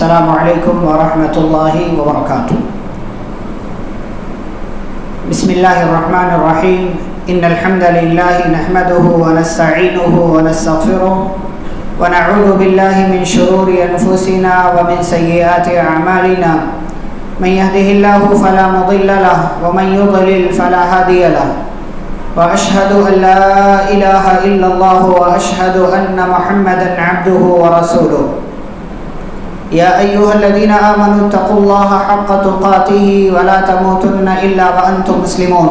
السلام علیکم ورحمۃ اللہ وبرکاتہ۔ بسم اللہ الرحمن الرحیم۔ ان الحمد للہ نحمده ونستعینه ونستغفره ونعوذ باللہ من شرور انفسنا ومن سیئات اعمالنا، من يهده الله فلا مضل له ومن يضلل فلا هادي له، واشهد ان لا اله الا الله واشهد ان محمدا عبده ورسوله۔ یا ایھا الذین آمنوا اتقوا اللہ حق تقاته ولا تموتن الا وانتم مسلمون۔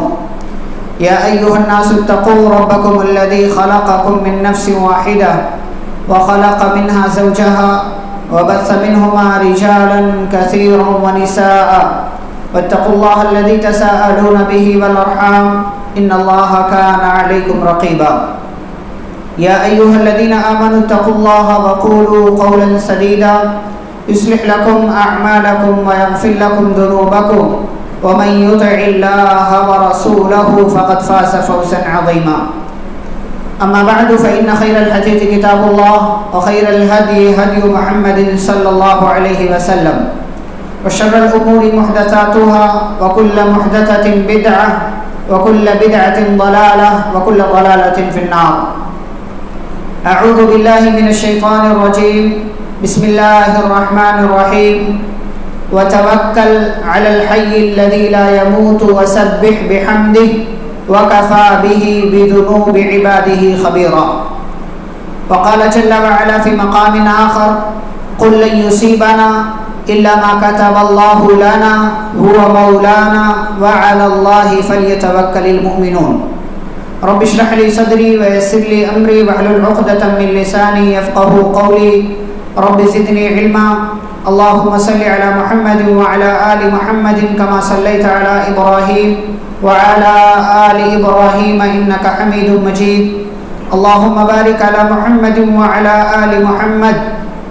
یا ایھا الناس اتقوا ربکم الذی خلقکم من نفس واحدہ وخلق منها زوجها وبث منهما رجالا كثيرا ونساء واتقوا الله الذي تساءلون به والارحام ان الله كان عليكم رقيبا۔ يا ايها الذين امنوا اتقوا الله وقولوا قولا سديدا يصلح لكم اعمالكم ويغفر لكم ذنوبكم ومن يطع الله ورسوله فقد فاز فوزا عظيما۔ اما بعد فان خير الحديث كتاب الله وخير الهدي هدي محمد صلى الله عليه وسلم، وشر الامور محدثاتها وكل محدثة بدعة وكل بدعة ضلالة وكل ضلالة في النار۔ اعوذ بالله من الشيطان الرجيم، بسم الله الرحمن الرحيم۔ وتوكل على الحي الذي لا يموت وسبح بحمده وكفى به بذنوب عباده خبيرا۔ وقال جل وعلا في مقام آخر، قل لن يصيبنا إلا ما كتب الله لنا هو مولانا وعلى الله فليتوكل المؤمنون۔ رب اشرح لي صدري ويسر لي أمري واحلل عقدة من لساني يفقهوا قولي، رب زدني علما۔ اللهم صل على محمد وعلى آل محمد كما صليت على إبراهيم وعلى آل إبراهيم إنك حميد مجيد۔ اللهم بارك على محمد وعلى آل محمد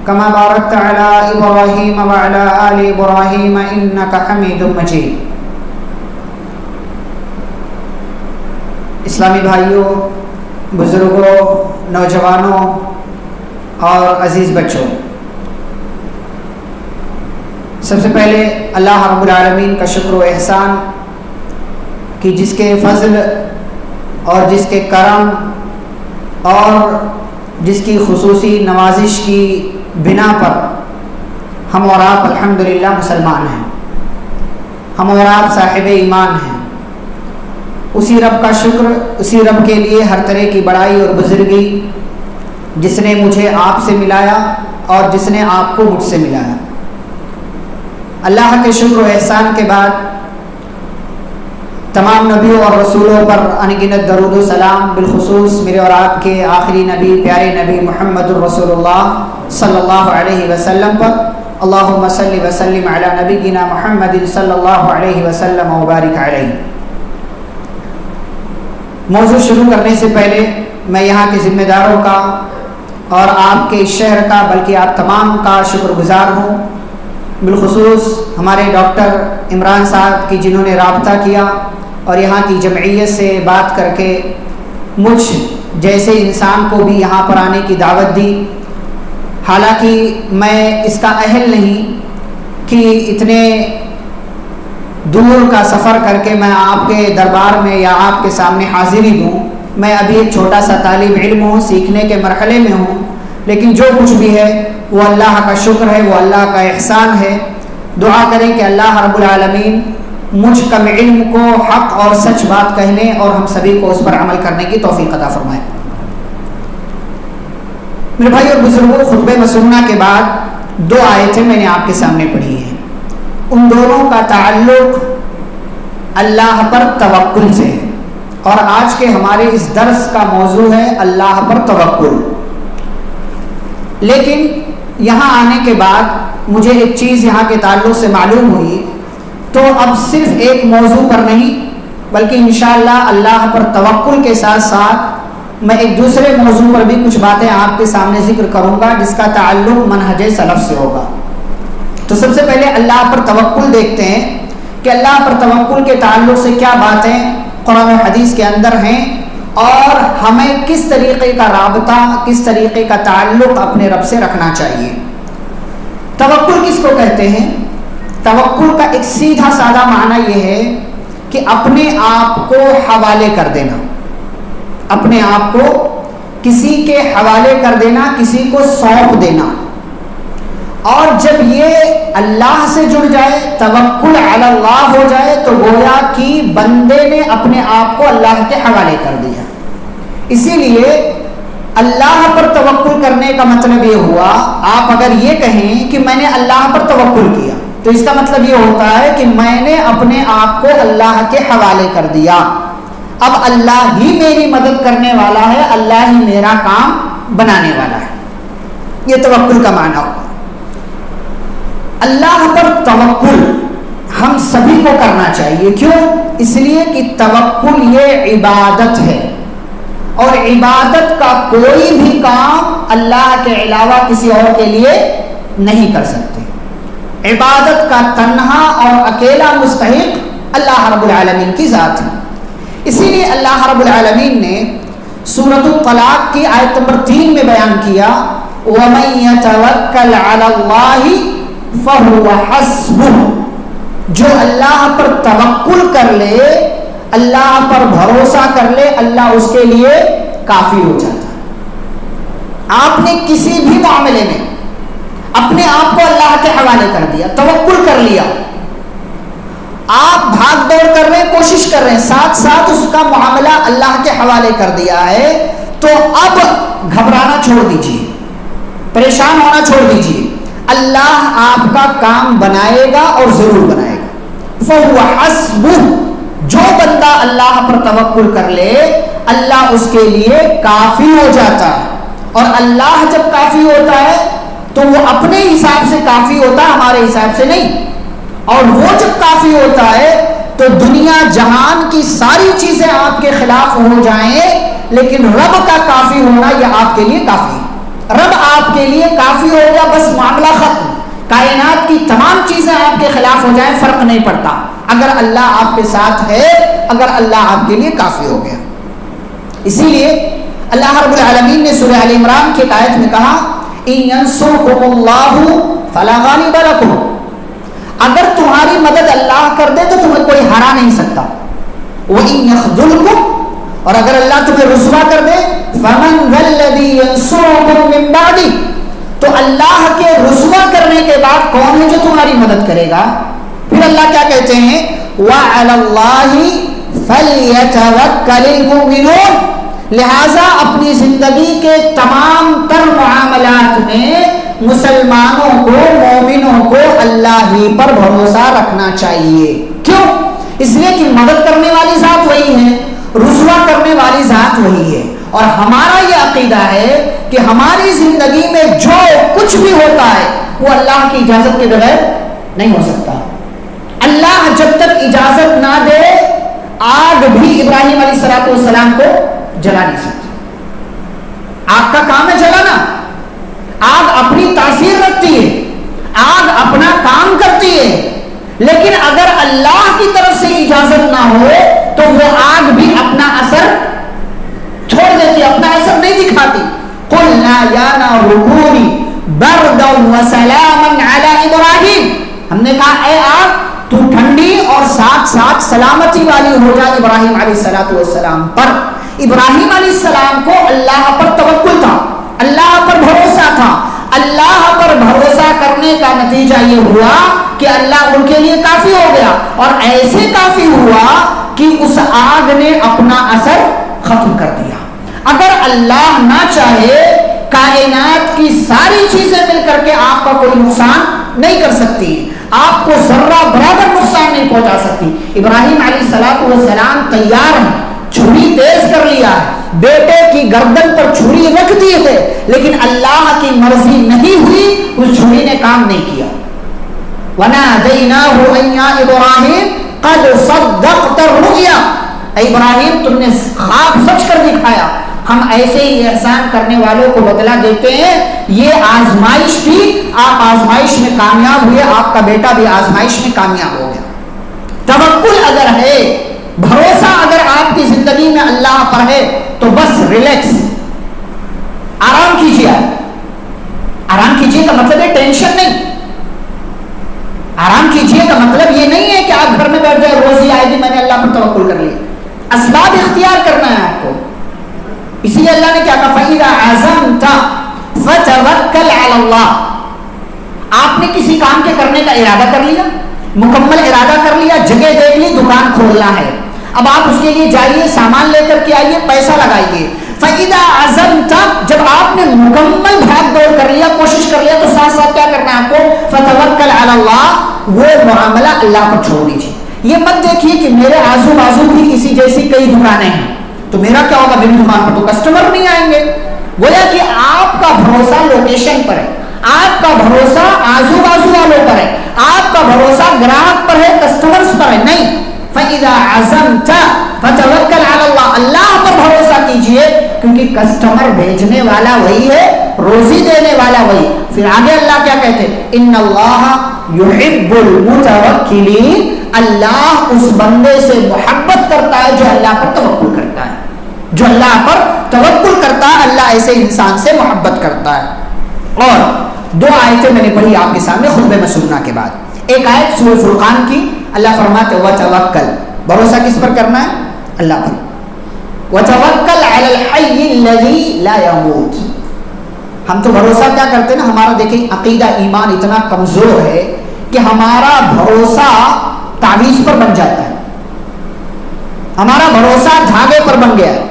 كما باركت على إبراهيم وعلى آل إبراهيم إنك حميد مجيد۔ اسلامی بھائیوں، بزرگوں، نوجوانوں اور عزیز بچوں، سب سے پہلے اللہ رب العالمین کا شکر و احسان کہ جس کے فضل اور جس کے کرم اور جس کی خصوصی نوازش کی بنا پر ہم اور آپ الحمدللہ مسلمان ہیں، ہم اور آپ صاحب ایمان ہیں۔ اسی رب کا شکر، اسی رب کے لیے ہر طرح کی بڑائی اور بزرگی جس نے مجھے آپ سے ملایا اور جس نے آپ کو مجھ سے ملایا۔ اللہ کے شکر و احسان کے بعد تمام نبیوں اور رسولوں پر انگنت درود و سلام، بالخصوص میرے اور آپ کے آخری نبی، پیارے نبی محمد الرسول اللہ صلی اللہ علیہ وسلم پر اللہم صلی وسلم علی نبینا محمد صلی اللہ علیہ وسلم وبارک علیہ۔ موضوع شروع کرنے سے پہلے میں یہاں کے ذمہ داروں کا اور آپ کے شہر کا بلکہ آپ تمام کا شکر گزار ہوں، بالخصوص ہمارے ڈاکٹر عمران صاحب کی جنہوں نے رابطہ کیا اور یہاں کی جمعیت سے بات کر کے مجھ جیسے انسان کو بھی یہاں پر آنے کی دعوت دی۔ حالانکہ میں اس کا اہل نہیں کہ اتنے دور کا سفر کر کے میں آپ کے دربار میں یا آپ کے سامنے حاضری دوں۔ میں ابھی ایک چھوٹا سا طالب علم ہوں، سیکھنے کے مرحلے میں ہوں، لیکن جو کچھ بھی ہے وہ اللہ کا شکر ہے، وہ اللہ کا احسان ہے۔ دعا کریں کہ اللہ رب العالمین مجھ کم علم کو حق اور سچ بات کہنے اور ہم سبھی کو اس پر عمل کرنے کی توفیق عطا فرمائے۔ میرے بھائی اور بزرگوں، خطبہ مسنہ کے بعد دو آیتیں میں نے آپ کے سامنے پڑھی ہیں، ان دونوں کا تعلق اللہ پر توکل سے ہے، اور آج کے ہمارے اس درس کا موضوع ہے اللہ پر توکل۔ لیکن یہاں آنے کے بعد مجھے ایک چیز یہاں کے تعلق سے معلوم ہوئی، تو اب صرف ایک موضوع پر نہیں بلکہ انشاءاللہ اللہ پر توکل کے ساتھ ساتھ میں ایک دوسرے موضوع پر بھی کچھ باتیں آپ کے سامنے ذکر کروں گا جس کا تعلق منہج سلف سے ہوگا۔ تو سب سے پہلے اللہ پر توکل دیکھتے ہیں کہ اللہ پر توکل کے تعلق سے کیا باتیں قرآن و حدیث کے اندر ہیں اور ہمیں کس طریقے کا رابطہ، کس طریقے کا تعلق اپنے رب سے رکھنا چاہیے۔ توکل کس کو کہتے ہیں؟ توکل کا ایک سیدھا سادہ معنی یہ ہے کہ اپنے آپ کو حوالے کر دینا، اپنے آپ کو کسی کے حوالے کر دینا، کسی کو سونپ دینا. اور جب یہ اللہ سے جڑ جائے، توکل علی اللہ ہو جائے، تو گویا کہ بندے نے اپنے آپ کو اللہ کے حوالے کر دیا. اسی لیے اللہ پر توکل کرنے کا مطلب یہ ہوا، آپ اگر یہ کہیں کہ میں نے اللہ پر توکل کیا تو اس کا مطلب یہ ہوتا ہے کہ میں نے اپنے آپ کو اللہ کے حوالے کر دیا، اب اللہ ہی میری مدد کرنے والا ہے، اللہ ہی میرا کام بنانے والا ہے. یہ توکل کا معنی ہوگا. اللہ پر توکل ہم سبھی کو کرنا چاہیے. کیوں؟ اس لیے کہ توکل یہ عبادت ہے، اور عبادت کا کوئی بھی کام اللہ کے علاوہ کسی اور کے لیے نہیں کر سکتے. عبادت کا تنہا اور اکیلا مستحق اللہ رب العالمین کی ذات ہے. اسی لیے اللہ رب العالمین نے سورۃ الطلاق کی آیت نمبر 3 میں بیان کیا، وَمَن يَتَوَكَّلْ عَلَى اللَّهِ فَهُوَ حَسْبُهُ، جو اللہ پر توکل کر لے، اللہ پر بھروسہ کر لے، اللہ اس کے لیے کافی ہو جاتا ہے. آپ نے کسی بھی معاملے میں اپنے آپ کو اللہ کے حوالے کر دیا، توکل کر لیا، آپ بھاگ دوڑ کر رہے ہیں، کوشش کر رہے ہیں، ساتھ ساتھ اس کا معاملہ اللہ کے حوالے کر دیا ہے، تو اب گھبرانا چھوڑ دیجیے، پریشان ہونا چھوڑ دیجیے. اللہ آپ کا کام بنائے گا اور ضرور بنائے گا. فَهُوَ حَسْبُهُ، جو بندہ اللہ پر توکل کر لے اللہ اس کے لیے کافی ہو جاتا ہے. اور اللہ جب کافی ہوتا ہے تو وہ اپنے حساب سے کافی ہوتا ہے، ہمارے حساب سے نہیں. اور وہ جب کافی ہوتا ہے تو دنیا جہان کی ساری چیزیں آپ کے خلاف ہو جائیں، لیکن رب کا کافی ہونا یہ آپ کے لیے کافی ہے. رب آپ کے لیے کافی ہو گیا، بس معاملہ ختم. کائنات کی تمام چیزیں آپ کے خلاف ہو جائیں، فرق نہیں پڑتا اگر اللہ آپ کے ساتھ ہے، اگر اللہ آپ کے لیے کافی ہو گیا. اسی لیے اللہ رب العالمین نے سورہ آل عمران کی آیت میں کہا، إِن يَنصُرْكُمُ اللَّهُ فَلَا غَالِبَ لَكُمْ، اگر تمہاری مدد اللہ کر دے تو تمہیں کوئی ہرا نہیں سکتا. وَإِن يَخْذُلْكُمْ، اور اگر اللہ تمہیں رسوا کر دے، فَمَنْ ذَا الَّذِي يَنصُرُكُمْ مِنْ بَعْدِهِ، تو اللہ کے رسوا کرنے کے بعد کون ہے جو تمہاری مدد کرے گا؟ پھر اللہ کیا کہتے ہیں، وَعَلَى اللَّهِ فَلْيَتَوَكَّلِ الْمُؤْمِنُونَ، لہذا اپنی زندگی کے تمام تر معاملات میں مسلمانوں کو، مومنوں کو اللہ ہی پر بھروسہ رکھنا چاہیے. کیوں؟ اس لیے کہ مدد کرنے والی ذات وہی ہے، رسوا کرنے والی ذات وہی ہے. اور ہمارا یہ عقیدہ ہے کہ ہماری زندگی میں جو کچھ بھی ہوتا ہے وہ اللہ کی اجازت کے بغیر نہیں ہو سکتا. اللہ جب تک اجازت نہ دے، آگ بھی ابراہیم علیہ السلام کو جلا نہیں سکتی. آگ کا کام ہے جلانا، آگ اپنی تاثیر رکھتی ہے، آگ اپنا کام کرتی ہے، لیکن اگر اللہ کی طرف سے اجازت نہ ہو تو وہ آگ بھی اپنا اثر چھوڑ دیتی، اپنا اثر نہیں دکھاتی. قُلْنَا يَا نَارُ كُونِي بَرْدًا وَسَلَامًا عَلَىٰ إِبْرَاهِيمَ، ہم نے کہا اے آگ تو ٹھنڈی اور ساتھ ساتھ سلامتی والی ہو جا ابراہیم علیہ السلام پر. ابراہیم علیہ السلام کو اللہ پر توکل تھا، اللہ پر بھروسہ تھا. اللہ پر بھروسہ کرنے کا نتیجہ یہ ہوا کہ اللہ ان کے لیے کافی ہو گیا، اور ایسے کافی ہوا کہ اس آگ نے اپنا اثر ختم کر دیا. اگر اللہ نہ چاہے، کائنات کی ساری چیزیں مل کر کے آپ کا کوئی نقصان نہیں کر سکتی، آپ کو ذرہ برابر نقصان نہیں پہنچا سکتی. ابراہیم علیہ السلام تیار ہیں، چھری تیز کر لیا ہے، بیٹے کی گردن پر چھری رکھ دی ہے، لیکن اللہ کی مرضی نہیں ہوئی، اس چھری نے کام نہیں کیا. وَنَادَيْنَاهُ أَن يَا إِبْرَاهِيمُ قَدْ صَدَّقْتَ الرُّؤْيَا، اے ابراہیم تم نے خواب سچ کر دکھایا. ہم ایسے ہی احسان کرنے والوں کو بدلہ دیتے ہیں. یہ آزمائش تھی، آپ آزمائش میں کامیاب ہوئے، آپ کا بیٹا بھی آزمائش میں کامیاب ہو گیا. توکل اگر ہے، بھروسہ اگر آپ کی زندگی میں اللہ پر ہے تو بس ریلیکس، آرام کیجیے. آرام کیجیے کا مطلب ہے ٹینشن نہیں. آرام کیجئے کا مطلب یہ نہیں ہے کہ آپ گھر میں بیٹھ جائے روزی آئے گی میں نے اللہ پر توکل کر لیا، اسباب اختیار کرنا ہے آپ کو. اسی لیے اللہ نے کیا کہا فَإِذَا عَزَمْتَ فَتَوَكَّلْ عَلَى اللَّهِ. آپ نے کسی کام کے کرنے کا ارادہ کر لیا، مکمل ارادہ کر لیا، جگہ دیکھ لی، دکان کھولنا ہے، اب آپ اس کے لیے جائیے، سامان لے کر کے آئیے، پیسہ لگائیے. فَإِذَا عَزَمْتَ جب آپ نے مکمل بھاگ دوڑ کر لیا، کوشش کر لیا، تو ساتھ ساتھ کیا کرنا ہے آپ کو فَتَوَكَّلْ عَلَى اللَّهِ، وہ معاملہ اللہ پر چھوڑ دیجیے. یہ مت دیکھیے کہ میرے آزو بازو بھی اسی جیسی کئی دکانیں ہیں تو میرا کیا ہوگا، میری دکان پر تو کسٹمر نہیں آئیں گے. گویا کہ آپ کا بھروسہ لوکیشن پر ہے، آپ کا بھروسہ آزو بازو والوں پر ہے، آپ کا بھروسہ گراہک پر ہے، کسٹمرز پر ہے نہیں. فَإِذَا عَزَمْتَ فَتَوَكَّلْ عَلَى اللَّهِ، اللہ پر بھروسہ کیجئے کیونکہ کسٹمر بھیجنے والا وہی ہے، روزی دینے والا وہی. پھر آگے اللہ کیا کہتے ہیں ان اللہ یحب المتوکلین، اللہ اس بندے سے محبت کرتا ہے جو اللہ پر توکل کرتا ہے، جو اللہ پر توکل کرتا ہے اللہ ایسے انسان سے محبت کرتا ہے. اور دو آیتیں میں نے پڑھی آپ کے سامنے خطبے میں سننا کے بعد. ایک آیت سورہ فرقان کی، اللہ فرماتے وتوکل، بھروسہ کس پر کرنا ہے؟ اللہ پر. وتوکل علی الحی الذی لا یموت. ہم تو بھروسہ کیا کرتے ہیں نا، ہمارا دیکھیں عقیدہ ایمان اتنا کمزور ہے کہ ہمارا بھروسہ تعویذ پر بن جاتا ہے، ہمارا بھروسہ دھاگے پر بن گیا ہے،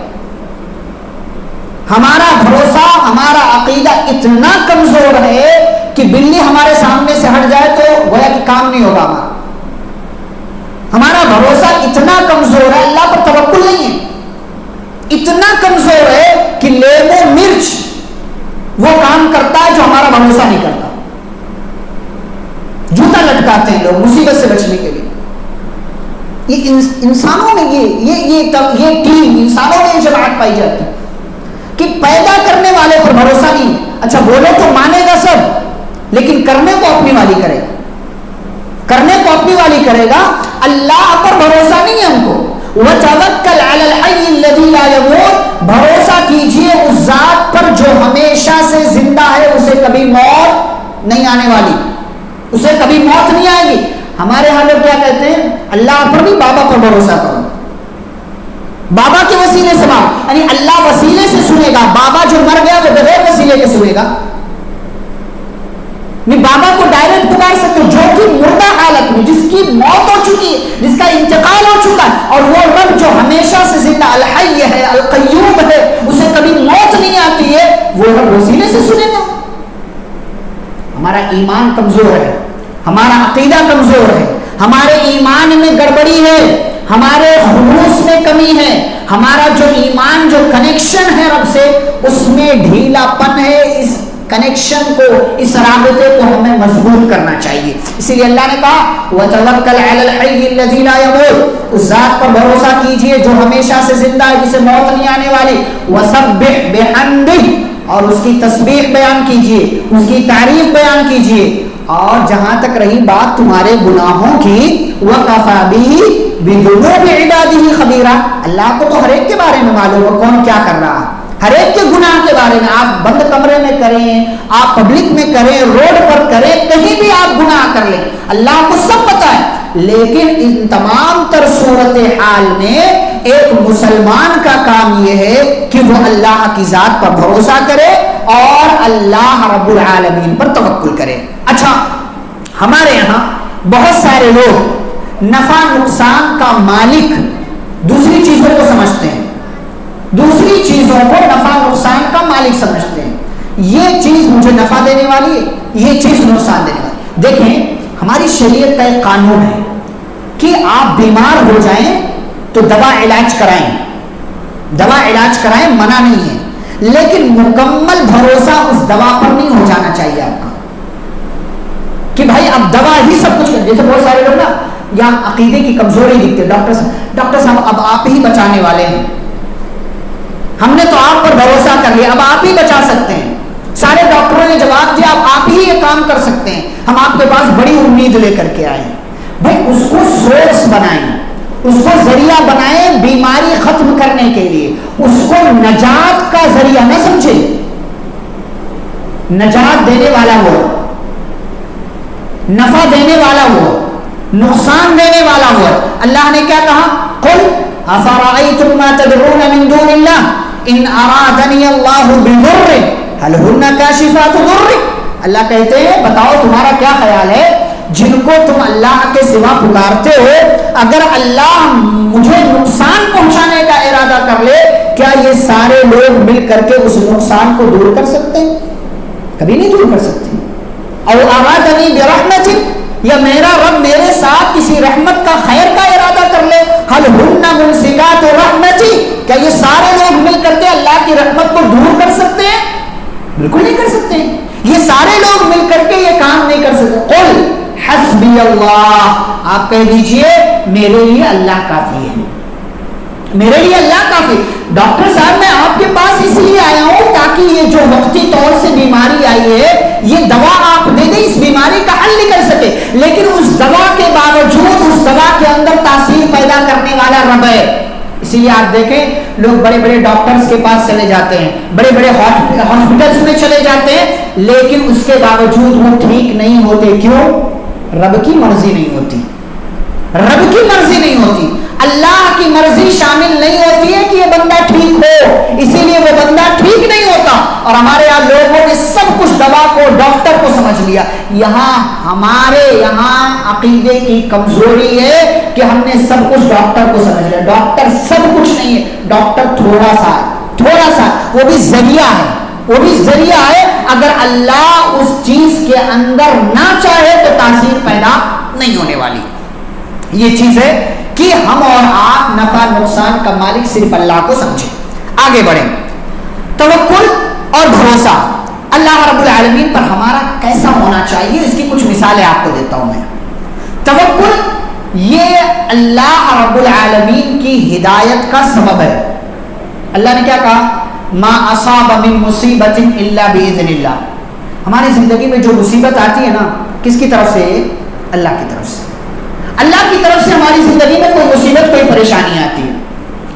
ہمارا بھروسہ ہمارا عقیدہ اتنا کمزور ہے کہ بلی ہمارے سامنے سے ہٹ جائے تو گویا کہ کام نہیں ہوگا ہمارا. ہمارا بھروسہ اتنا کمزور ہے، اللہ پر توکل نہیں ہے، اتنا کمزور ہے کہ لیمو مرچ وہ کام کرتا ہے جو ہمارا بھروسہ نہیں کرتا. جوتا لٹکاتے ہیں لوگ مصیبت سے بچنے کے لیے. یہ انسانوں میں یہ ٹیم انسانوں میں یہ جماعت پائی جاتی ہے کہ پیدا کرنے والے پر بھروسہ نہیں. اچھا بولو تو مانے گا سب، لیکن کرنے کو اپنی والی کرے گا، کرنے کو اپنی والی کرے گا. اللہ پر بھروسہ نہیں ہے ہم کو. وَتَوَكَّلْ عَلَى الْحَيِّ الَّذِي لَا يَمُوتُ، بھروسہ کیجئے اس ذات پر جو ہمیشہ سے زندہ ہے، اسے کبھی موت نہیں آنے والی، اسے کبھی موت نہیں آئے گی. ہمارے ہاں لوگ کیا کہتے ہیں اللہ پر بھی بابا پر بھروسہ کرو، بابا کے وسیلے سے مانگ، یعنی اللہ وسیلے سے سنے گا. بابا جو مر گیا وہ بغیر وسیلے کے سنے گا نہیں. بابا کو ڈائریکٹ پکار سکتے جو کہ مردہ حالت میں، جس کی موت ہو چکی ہے، جس کا انتقال ہو چکا ہے، اور وہ رب جو ہمیشہ سے زندہ الحی ہے، القیوم ہے، اسے کبھی موت نہیں آتی ہے، وہ رب وسیلے سے سنے گا. ہمارا ایمان کمزور ہے، ہمارا عقیدہ کمزور ہے، ہمارے ایمان میں گڑبڑی ہے، ہمارے خلوص میں کمی ہے، ہمارا جو ایمان جو کنیکشن ہے رب سے اس میں ڈھیلا پن ہے. اس کنیکشن کو، اس رابطے کو ہمیں مضبوط کرنا چاہیے. اسی لیے اللہ نے کہا وَتَوَكَّلْ عَلَى الْحَيِّ الَّذِي لَا يَمُوتُ، اس ذات پر بھروسہ کیجئے جو ہمیشہ سے زندہ ہے، جسے موت نہیں آنے والی. وَسَبِّحْ بِحَمْدِهِ، اور اس کی تسبیح بیان کیجئے، اس کی تعریف بیان کیجئے. اور جہاں تک رہی بات تمہارے گناہوں کی، وَكَفَى بِهِ بِذُنُوبِ عِبَادِهِ خَبِيرًا، اللہ کو تو ہر ایک کے بارے میں معلوم ہے کون کیا کر رہا ہے، ہر ایک کے گناہ کے بارے میں. آپ بند کمرے میں کریں، آپ پبلک میں کریں، روڈ پر کریں، کہیں بھی آپ گناہ کر لیں، اللہ کو سب پتہ ہے. لیکن ان تمام تر صورتحال میں ایک مسلمان کا کام یہ ہے کہ وہ اللہ کی ذات پر بھروسہ کرے اور اللہ رب العالمین پر توکل کرے. اچھا ہمارے یہاں بہت سارے لوگ نفع نقصان کا مالک دوسری چیزوں کو سمجھتے ہیں، دوسری چیزوں کو نفع نقصان کا مالک سمجھتے ہیں. یہ چیز مجھے نفع دینے والی ہے، یہ چیز نقصان دینے والی. دیکھیں ہماری شریعت کا ایک قانون ہے کہ آپ بیمار ہو جائیں تو دوا علاج کرائیں، دوا علاج کرائیں، منع نہیں ہے، لیکن مکمل بھروسہ اس دوا پر نہیں ہو جانا چاہیے آپ کا کہ بھائی اب دوا ہی سب کچھ کر. جیسے بہت سارے لوگ نا یہاں عقیدے کی کمزوری دکھتے، ڈاکٹر صاحب اب آپ ہی بچانے والے ہیں، ہم نے تو آپ پر بھروسہ کر لیا، اب آپ ہی بچا سکتے ہیں. سارے ڈاکٹروں نے جواب دیا اب آپ ہی یہ کام کر سکتے ہیں، ہم آپ کے پاس بڑی امید لے کر کے آئے. بھائی اس کو سورس بنائیں، اس کو ذریعہ بنائیں بیماری ختم کرنے کے لیے، اس کو نجات کا ذریعہ نہ سمجھے. نجات دینے والا وہ، نفع دینے والا وہ ہے، نقصان دینے والا وہ ہے۔ اللہ نے کیا کہا؟ قل افرأيتم ما تدعون من دون الله ان ارادني الله بضر هل هن كاشفات ضر۔ اللہ کہتے ہیں بتاؤ تمہارا کیا خیال ہے جن کو تم اللہ کے سوا پکارتے ہو، اگر اللہ مجھے نقصان پہنچانے کا ارادہ کر لے، کیا یہ سارے لوگ مل کر کے اس نقصان کو دور کر سکتے ہیں؟ کبھی نہیں دور کر سکتے۔ او ارادنی برحمت، یا میرا رب میرے ساتھ کسی رحمت کا خیر کا ارادہ کر لے، حل ہن ممسکات رحمتی، کیا یہ سارے لوگ مل کر کے اللہ کی رحمت کو دور کر سکتے ہیں؟ بالکل نہیں کر سکتے ہیں۔ یہ سارے لوگ مل کر کے یہ کام نہیں کر سکتے۔ قل حسبی اللہ، آپ کہہ دیجئے میرے لیے اللہ کافی ہے، میرے لیے اللہ کافی۔ ڈاکٹر صاحب میں آپ کے پاس اس لیے آیا ہوں تاکہ یہ جو وقتی طور سے بیماری آئی ہے یہ دوا آپ دے دیں، اس بیماری کا حل نکل سکے، لیکن اس دوا کے باوجود اس دوا کے اندر تاثیر پیدا کرنے والا رب ہے۔ اسی لیے آپ دیکھیں لوگ بڑے بڑے ڈاکٹرز کے پاس چلے جاتے ہیں، بڑے بڑے ہاسپٹلز میں چلے جاتے ہیں، لیکن اس کے باوجود وہ ٹھیک نہیں ہوتے۔ کیوں؟ رب کی مرضی نہیں ہوتی، رب کی مرضی نہیں ہوتی، اللہ کی مرضی شامل نہیں ہوتی ہے کہ یہ بندہ ٹھیک ہو، اسی لیے وہ بندہ ٹھیک نہیں ہوتا۔ اور ہمارے یہاں لوگوں نے سب کچھ دوا کو ڈاکٹر کو سمجھ لیا۔ یہاں ہمارے یہاں عقیدے کی کمزوری ہے کہ ہم نے سب کچھ ڈاکٹر کو سمجھ لیا۔ ڈاکٹر سب کچھ نہیں ہے، ڈاکٹر تھوڑا سا وہ بھی ذریعہ ہے، وہ بھی ذریعہ ہے۔ اگر اللہ اس چیز کے اندر نہ چاہے تو تاثیر پیدا نہیں ہونے والی۔ یہ چیز ہے کہ ہم اور آپ نفع نقصان کا مالک صرف اللہ کو سمجھیں۔ آگے بڑھیں۔ توکل اور بھروسہ اللہ رب العالمین پر ہمارا کیسا ہونا چاہیے، اس کی کچھ مثالیں آپ کو دیتا ہوں میں۔ توکل یہ اللہ رب العالمین کی ہدایت کا سبب ہے۔ اللہ نے کیا کہا؟ ما اصاب من مصیبت الا باذن اللہ۔ ہماری زندگی میں جو مصیبت آتی ہے نا، کس کی طرف سے؟ اللہ کی طرف سے۔ اللہ کی طرف سے ہماری زندگی میں کوئی مصیبت کوئی پریشانی آتی ہے،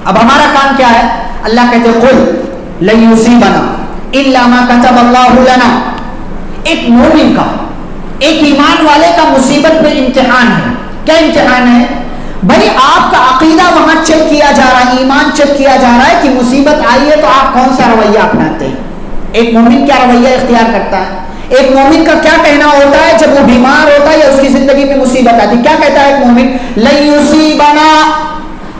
اب ہمارا کام کیا ہے؟ اللہ کہتے ہیں قل لن یصیبنا الا ما كتب اللہ لنا۔ ایک مومن کا، ایک ایمان والے کا مصیبت میں امتحان ہے۔ کیا امتحان ہے؟ بھائی آپ کا عقیدہ وہاں چیک کیا جا رہا ہے، ایمان چیک کیا جا رہا ہے کہ مصیبت آئی ہے تو آپ کون سا رویہ اپناتے ہیں۔ ایک مومن کیا رویہ اختیار کرتا ہے؟ ایک مومن کا کیا کہنا ہوتا ہے جب وہ بیمار ہوتا ہے یا اس کی زندگی میں مصیبت آتی ہے؟ کیا کہتا ہے ایک مومن؟ لن یصیبنا،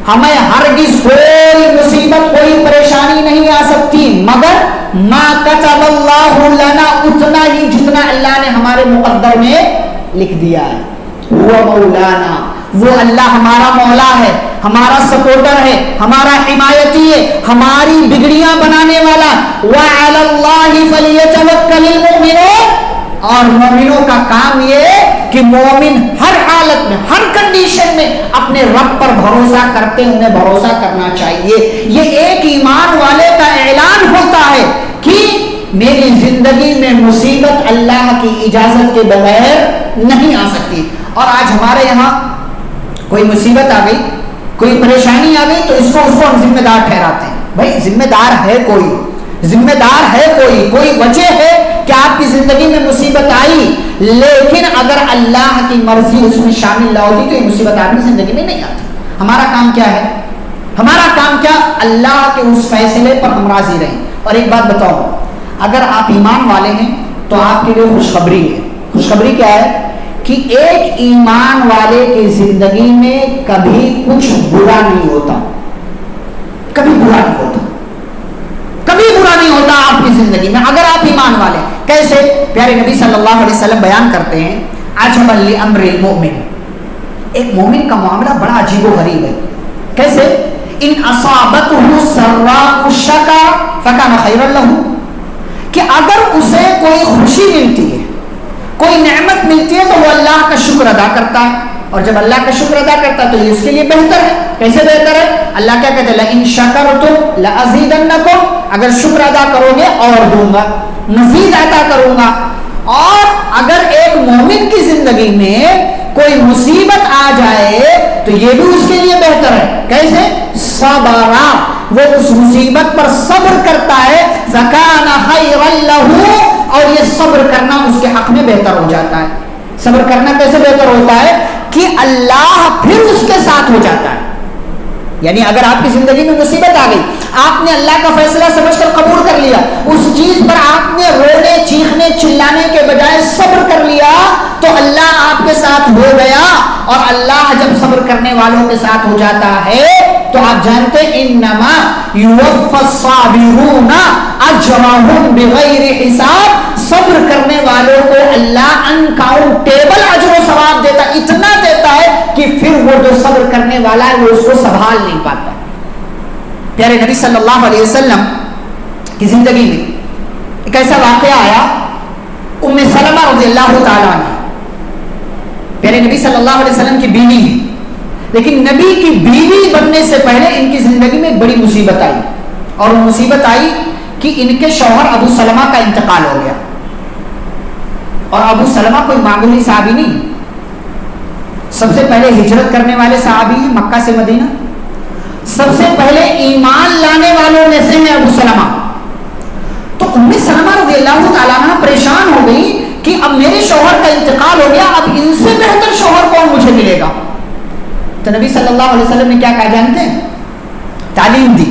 ہمیں ہرگز کوئی مصیبت کوئی پریشانی نہیں آ سکتی مگر ما کتب اللہ لنا، اتنا ہی جتنا اللہ نے ہمارے مقدر میں لکھ دیا ہے۔ وہ مولانا، وہ اللہ ہمارا مولا ہے، ہمارا سپورٹر ہے، ہمارا حمایتی ہے، ہماری بگڑیاں بنانے والا۔ وعلی اللہ فلیتوکل المؤمنون، اور مومنوں کا کام یہ ہے کہ مومن ہر حالت میں، ہر کنڈیشن میں اپنے رب پر بھروسہ کرتے ہیں، انہیں بھروسہ کرنا چاہیے۔ یہ ایک ایمان والے کا اعلان ہوتا ہے کہ میری زندگی میں مصیبت اللہ کی اجازت کے بغیر نہیں آ سکتی۔ اور آج ہمارے یہاں کوئی مصیبت آ گئی، کوئی پریشانی آ گئی تو اس کو ہم ذمہ دار ٹھہراتے ہیں۔ بھائی ذمہ دار ہے کوئی، ذمہ دار ہے کوئی وجہ ہے کہ آپ کی زندگی میں مصیبت آئی، لیکن اگر اللہ کی مرضی اس میں شامل نہ ہوتی تو یہ مصیبت آپ کی زندگی میں نہیں آتی۔ ہمارا کام کیا ہے؟ ہمارا کام کیا؟ اللہ کے اس فیصلے پر ہم راضی رہیں۔ اور ایک بات بتاؤ، اگر آپ ایمان والے ہیں تو آپ کے لیے خوشخبری ہے۔ خوشخبری کیا ہے؟ کہ ایک ایمان والے کی زندگی میں کبھی کچھ برا نہیں ہوتا، کبھی برا نہیں ہوتا، کبھی برا نہیں ہوتا آپ کی زندگی میں اگر آپ ایمان والے۔ کیسے؟ پیارے نبی صلی اللہ علیہ وسلم بیان کرتے ہیں عجبا لامر المؤمن، ایک مومن کا معاملہ بڑا عجیب و غریب ہے۔ کیسے؟ ان اصابته سراء شکر فکان خیرا له، کہ اگر اسے کوئی خوشی ملتی ہے، کوئی نعمت ملتی ہے تو وہ اللہ کا شکر ادا کرتا ہے، اور جب اللہ کا شکر ادا کرتا ہے تو یہ اس کے لیے بہتر ہے۔ کیسے بہتر ہے؟ اللہ کیا کہتے ہیں؟ لئن شکرتم لازیدنکم، اگر شکر ادا کرو گے اور دوں گا، مزید عطا کروں گا۔ اور اگر ایک مومن کی زندگی میں کوئی مصیبت آ جائے تو یہ بھی اس کے لیے بہتر ہے۔ کیسے؟ صبرا، وہ اس مصیبت پر صبر کرتا ہے، فکان خیرا لہ، اور یہ صبر کرنا اس کے حق میں بہتر ہو جاتا ہے۔ صبر کرنا کیسے بہتر ہوتا ہے کہ اللہ پھر اس کے ساتھ ہو جاتا ہے. یعنی اگر آپ کی زندگی میں مصیبت آ گئی, آپ نے اللہ کا فیصلہ سمجھ کر قبول کر لیا, اس چیز پر آپ نے رونے چیخنے چلانے کے بجائے صبر کر لیا, تو اللہ آپ کے ساتھ ہو گیا. اور اللہ جب صبر کرنے والوں کے ساتھ ہو جاتا ہے تو آپ جانتے انما یوفی الصابرون اجرهم بغیر حساب, صبر کرنے والوں کو اللہ انکاؤنٹیبل اجر و ثواب دیتا, اتنا دیتا ہے کہ پھر وہ جو صبر کرنے والا ہے وہ اس کو سنبھال نہیں پاتا. پیارے نبی صلی اللہ علیہ وسلم کی زندگی میں ایک ایسا واقعہ آیا, ام سلمہ رضی اللہ تعالیٰ عنہ پیارے نبی صلی اللہ علیہ وسلم کی بیوی ہے, لیکن نبی کی بیوی بننے سے پہلے ان کی زندگی میں ایک بڑی مصیبت آئی, اور وہ مصیبت آئی کہ ان کے شوہر ابو سلمہ کا انتقال ہو گیا. اور ابو سلمہ کوئی معمولی صحابی نہیں, سب سے پہلے ہجرت کرنے والے صحابی ہیں مکہ سے مدینہ, سب سے پہلے ایمان لانے والوں میں سے ہیں ابو سلمہ. تو ام سلمہ رضی اللہ تعالیٰ عنہ پریشان ہو گئی کہ اب میرے شوہر کا انتقال ہو گیا, اب ان سے بہتر شوہر کون مجھے ملے گا. تو نبی صلی اللہ علیہ وسلم نے کیا کہا جانتے ہیں؟ تعلیم دی,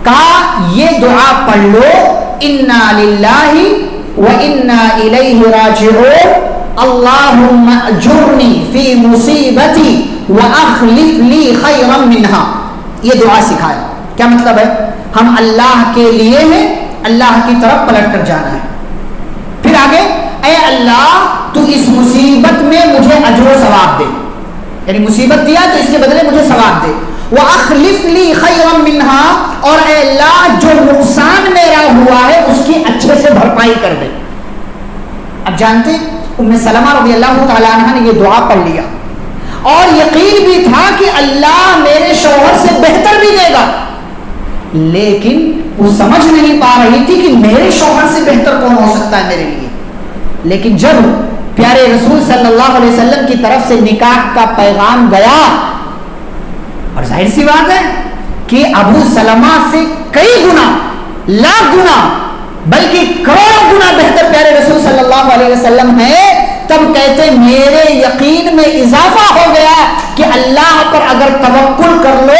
کہا یہ دعا پڑھ لو, انا للہ وانا الیہ راجعون, اللہم اجرنی فی مصیبتی واخلف لی خیرا منہا. یہ دعا سکھایا. کیا مطلب ہے؟ ہم اللہ کے لیے ہیں, اللہ کی طرف پلٹ کر جانا ہے. پھر آگے, اے اللہ تو اس مصیبت میں مجھے اجر و ثواب دے, یعنی مصیبت دیا تو اس کے بدلے مجھے ثواب دے. وَأَخْلِفْ لِي خَيْرًا مِّنْهَا, اور اے اللہ جو نقصان میرا ہوا ہے اس کی اچھے سے بھرپائی کر دے. اب جانتے ام سلمہ رضی اللہ تعالیٰ عنہ نے یہ دعا پڑھ لیا, اور یقین بھی تھا کہ اللہ میرے شوہر سے بہتر بھی دے گا, لیکن وہ سمجھ نہیں پا رہی تھی کہ میرے شوہر سے بہتر کون ہو سکتا ہے میرے لیے. لیکن جب پیارے رسول صلی اللہ علیہ وسلم کی طرف سے نکاح کا پیغام گیا, اور ظاہر سی بات ہے کہ ابو سلمہ سے کئی گنا, لاکھ گنا, بلکہ کروڑوں گنا بہتر پیارے رسول صلی اللہ علیہ وسلم ہے, تب کہتے میرے یقین میں اضافہ ہو گیا کہ اللہ پر اگر توکل کر لو,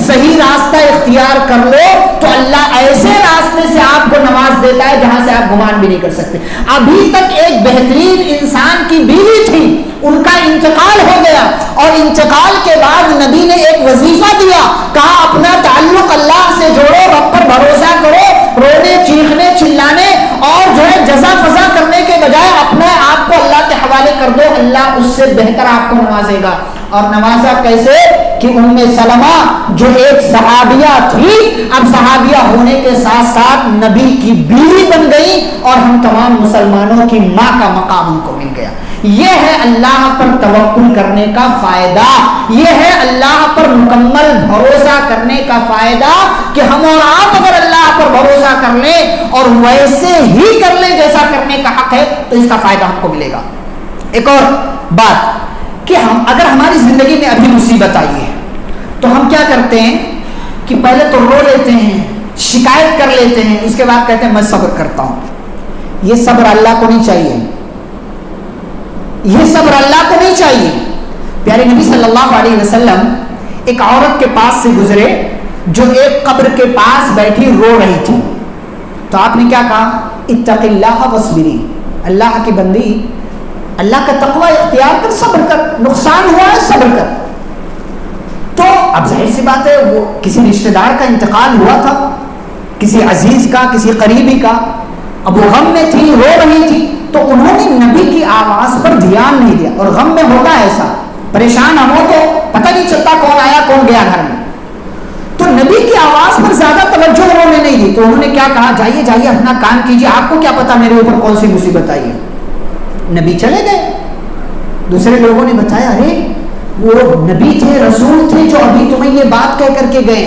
صحیح راستہ اختیار کر لو, تو اللہ ایسے راستے سے آپ کو نواز دیتا ہے جہاں سے آپ گمان بھی نہیں کر سکتے. ابھی تک ایک بہترین انسان کی بیوی تھی, ان کا انتقال ہو گیا, اور انتقال کے بعد نبی نے ایک وظیفہ دیا, کہا اپنا تعلق اللہ سے جوڑو, رب پر بھروسہ کرو, رونے چیخنے چلانے اور جو ہے جزا فضا کرنے کے بجائے اپنے آپ کو اللہ کے حوالے کر دو, اللہ اس سے بہتر آپ کو نوازے گا. اور نوازا کیسے کہ ام سلمہ جو ایک صحابیہ تھی, اب صحابیہ ہونے کے ساتھ ساتھ نبی کی بیوی بن گئی, اور ہم تمام مسلمانوں کی ماں کا مقام ان کو مل گیا. یہ ہے اللہ پر توکل کرنے کا فائدہ, یہ ہے اللہ پر مکمل بھروسہ کرنے کا فائدہ, کہ ہم اور آپ اگر اللہ پر بھروسہ کر لیں اور ویسے ہی کر لیں جیسا کرنے کا حق ہے, تو اس کا فائدہ ہم کو ملے گا. ایک اور بات کہ ہم اگر ہماری زندگی میں ابھی مصیبت آئی ہے تو ہم کیا کرتے ہیں کہ پہلے تو رو لیتے ہیں, شکایت کر لیتے ہیں, اس کے بعد کہتے ہیں میں صبر کرتا ہوں. یہ صبر اللہ کو نہیں چاہیے, یہ صبر اللہ کو نہیں چاہیے. پیارے نبی صلی اللہ علیہ وسلم ایک عورت کے پاس سے گزرے جو ایک قبر کے پاس بیٹھی رو رہی تھی, تو آپ نے کیا کہا؟ اتق اللہ واصبری, اللہ کی بندی اللہ کا تقوی اختیار کر, صبر کر, نقصان ہوا ہے صبر کر. تو اب ظاہر سی بات ہے وہ کسی رشتہ دار کا انتقال ہوا تھا, کسی عزیز کا, کسی قریبی کا, اب وہ غم میں تھی, رو رہی تھی, تو انہوں نے نبی کی آواز پر دھیان نہیں دیا. اور غم میں ہوتا ایسا, پریشان ہم ہو تو پتہ نہیں چلتا کون آیا کون گیا گھر میں, تو نبی کی آواز پر زیادہ توجہ انہوں نے نہیں دی. تو انہوں نے کیا کہا؟ جائیے جائیے اپنا کام کیجیے, آپ کو کیا پتا میرے اوپر کون سی مصیبت آئی ہے. نبی چلے گئے. دوسرے لوگوں نے بتایا ارے وہ نبی تھے, رسول تھے, جو ابھی تمہیں یہ بات کہہ کر کے گئے.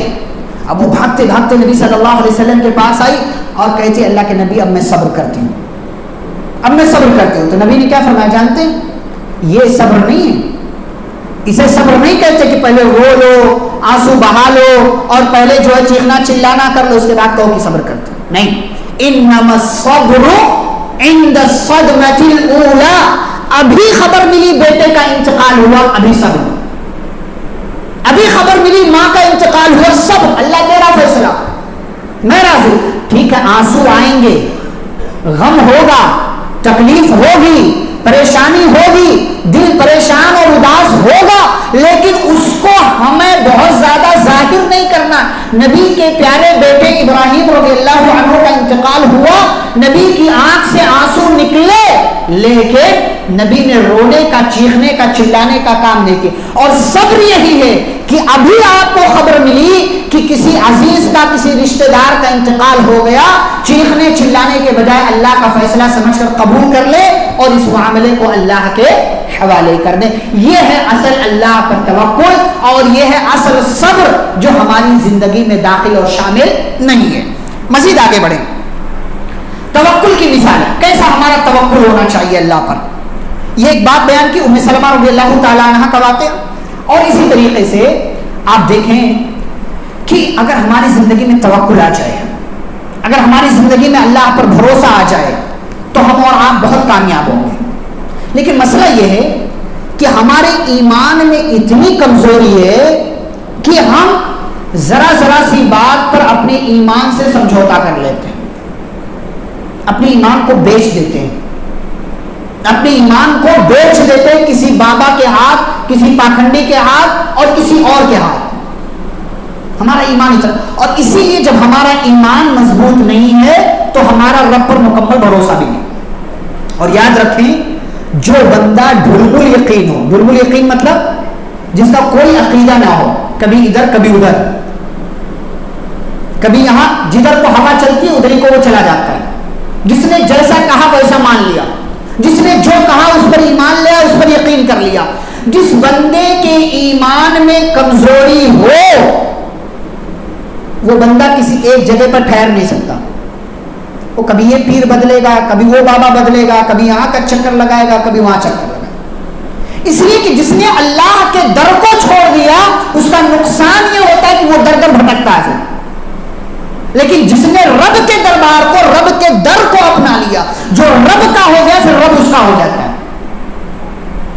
اب وہ بھاگتے بھاگتے نبی صلی اللہ علیہ وسلم کے پاس آئی اور کہتی اللہ کے نبی اب میں صبر کرتی ہوں, اب میں صبر کرتی ہوں. تو نبی نے کیا فرمایا جانتے ہیں؟ یہ صبر نہیں ہے, اسے صبر نہیں کہتے کہ پہلے رو لو, آنسو بہا لو, اور پہلے جو ہے چیخنا چلانا کر لو, اس کے بعد کہو کہ صبر کرتے. نہیں, انما الصبر عند الصدمة الاولى, ابھی خبر ملی بیٹے کا انتقال ہوا، ابھی صبر، ابھی خبر ملی ماں کا انتقال ہوا، سب اللہ تیرا فیصلہ، میں راضی. ٹھیک ہے، آنسو آئیں گے، غم ہوگا، تکلیف ہوگی، پریشانی ہوگی، دل پریشان اور اداس ہوگا، لیکن اس کو ہمیں بہت زیادہ ظاہر نہیں کرنا. نبی کے پیارے بیٹے ابراہیم رضی اللہ عنہ کا انتقال ہوا، نبی کی آنکھ سے آنسو نکلے، لیکن نبی نے رونے کا، چیخنے کا، چلانے کا کام نہیں کیا. اور صبر یہی ہے کہ ابھی آپ کو خبر ملی کہ کسی عزیز کا، کسی رشتہ دار کا انتقال ہو گیا، چیخنے چلانے کے بجائے اللہ کا فیصلہ سمجھ کر قبول کر لے اور اس معاملے کو اللہ کے حوالے کر دیں. یہ ہے اصل اللہ پر توکل، اور یہ ہے اصل صبر جو ہماری زندگی میں داخل اور شامل نہیں ہے. مزید آگے بڑھیں. توکل کی مثال ہے، کیسا ہمارا توکل ہونا چاہیے اللہ پر. یہ ایک بات بیان کی ام سلمہ رضی اللہ تعالی عنہا کا واقعہ. اور اسی طریقے سے آپ دیکھیں کہ اگر ہماری زندگی میں توکل آ جائے، اگر ہماری زندگی میں اللہ پر بھروسہ آ جائے تو ہم اور آپ بہت کامیاب ہوں گے. لیکن مسئلہ یہ ہے کہ ہمارے ایمان میں اتنی کمزوری ہے کہ ہم ذرا سی بات پر اپنے ایمان سے سمجھوتا کر لیتے ہیں، اپنے ایمان کو بیچ دیتے ہیں، اپنے ایمان کو بیچ دیتے ہیں کسی بابا کے ہاتھ، کسی پاکھنڈی کے ہاتھ اور کسی اور کے ہاتھ. ہمارا ایمان اتنا، اور اسی لیے جب ہمارا ایمان مضبوط نہیں ہے تو ہمارا رب پر مکمل بھروسہ بھی نہیں. اور یاد رکھیں، جو بندہ ڈھلمل یقین ہو، ڈھلمل یقین مطلب جس کا کوئی عقیدہ نہ ہو، کبھی ادھر کبھی ادھر، کبھی یہاں، جدھر کو ہوا چلتی ہے ادھر ہی کو وہ چلا جاتا ہے، جس نے جیسا کہا ویسا مان لیا، جس نے جو کہا اس پر ایمان لیا، اس پر یقین کر لیا. جس بندے کے ایمان میں کمزوری ہو وہ بندہ کسی ایک جگہ پر ٹھہر نہیں سکتا. وہ کبھی یہ پیر بدلے گا، کبھی وہ بابا بدلے گا، کبھی یہاں کا چکر لگائے گا، کبھی وہاں چکر لگائے گا. اس لیے کہ جس نے اللہ کے در کو چھوڑ دیا اس کا نقصان یہ ہوتا ہے کہ وہ در در بھٹکتا ہے. لیکن جس نے رب کے دربار کو، رب کے در کو اپنا لیا، جو رب کا ہو گیا پھر رب اس کا ہو جاتا ہے.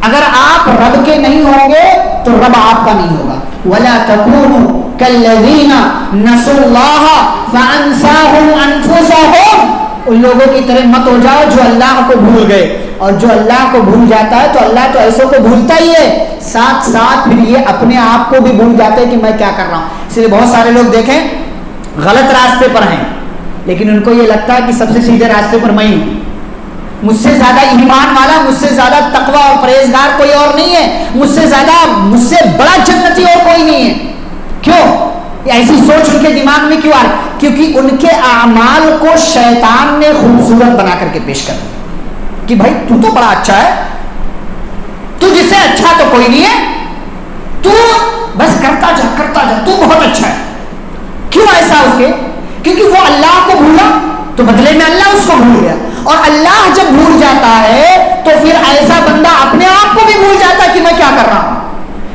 اگر آپ رب کے نہیں ہوں گے تو رب آپ کا نہیں ہوگا. وَلَا تَكُونُوا كَالَّذِينَ نَسُوا اللَّهَ فَأَنسَاهُمْ أَنفُسَهُمْ. ان لوگوں کی طرح مت ہو جاؤ جو اللہ کو بھول گئے. اور جو اللہ کو بھول جاتا ہے تو اللہ تو ایسوں کو بھولتا ہی ہے، ساتھ ساتھ پھر یہ اپنے آپ کو بھی بھول جاتے ہیں کہ میں کیا کر رہا ہوں. اس لیے بہت سارے لوگ دیکھیں غلط راستے پر ہیں، لیکن ان کو یہ لگتا ہے کہ سب سے سیدھے راستے پر میں ہوں، مجھ سے زیادہ ایمان والا، مجھ سے زیادہ تقوی اور پرہیزگار کوئی اور نہیں ہے، مجھ سے بڑا جنتی اور کوئی نہیں ہے. کیوں؟ ایسی سوچ ان کے دماغ میں کیوں آ رہی؟ کیونکہ ان کے اعمال کو شیطان نے خوبصورت بنا کر کے پیش کر دیا کہ بھائی تو بڑا اچھا ہے، تو جس سے اچھا تو کوئی نہیں ہے، تو بس کرتا جا، تو بہت اچھا ہے. کیوں ایسا؟ اس کے کیونکہ وہ اللہ کو بھولا تو بدلے میں اللہ اس کو بھول گیا. اور اللہ جب بھول جاتا ہے تو پھر ایسا بندہ اپنے آپ کو بھی بھول جاتا ہے کہ میں کیا کر رہا ہوں.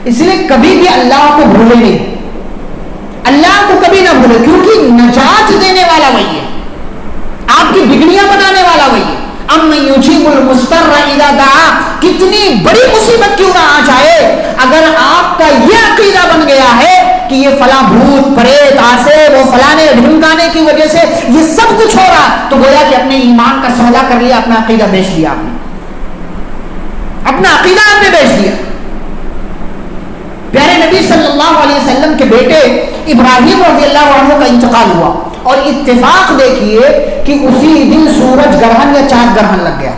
اس لیے کبھی بھی اللہ کو بھولے نہیں، اللہ کو کبھی نہ بھولے، کیونکہ نجات دینے والا وہی ہے، آپ کی بگڑیاں بنانے والا وہی ہے. اَمَّن يُجِيبُ الْمُضْطَرَّ إِذَا دَعَاهُ. کتنی بڑی مصیبت کیوں نہ آ جائے، اگر آپ کا یہ عقیدہ بن گیا ہے کہ یہ فلاں بھوت پریت آسے وہ فلانے ڈھمکانے کی وجہ سے یہ سب کچھ ہو رہا، تو گویا کہ اپنے ایمان کا سودا کر لیا، اپنا عقیدہ بیچ دیا، آپ نے اپنا عقیدہ آپ نے بیچ دیا. پیارے نبی صلی اللہ علیہ وسلم کے بیٹے ابراہیم رضی اللہ عنہ کا انتقال ہوا، اور اتفاق دیکھیے کہ اسی دن سورج گرہن یا چاند گرہن لگ گیا.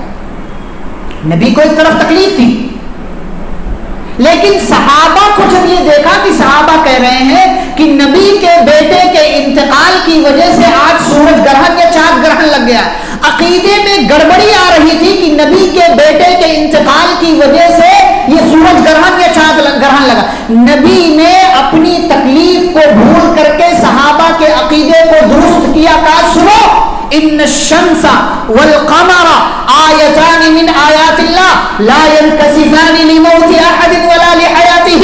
نبی کو ایک طرف تکلیف تھی، لیکن صحابہ کو جب یہ دیکھا کہ صحابہ کہہ رہے ہیں کہ نبی کے بیٹے کے انتقال کی وجہ سے آج سورج گرہن یا چاند گرہن لگ گیا، عقیدے میں گڑبڑی آ رہی تھی کہ نبی کے بیٹے کے انتقال کی وجہ سے یہ سورج گرہن یا چاند گرہن لگا. نبی نے اپنی تکلیف کو بھول کر کے صحابہ کے عقیدے کو درست کیا. کہا سنو، ان الشمس والقمر آیتان من آیات اللہ لا ينکسفان لموت احد ولا لحیاتہ.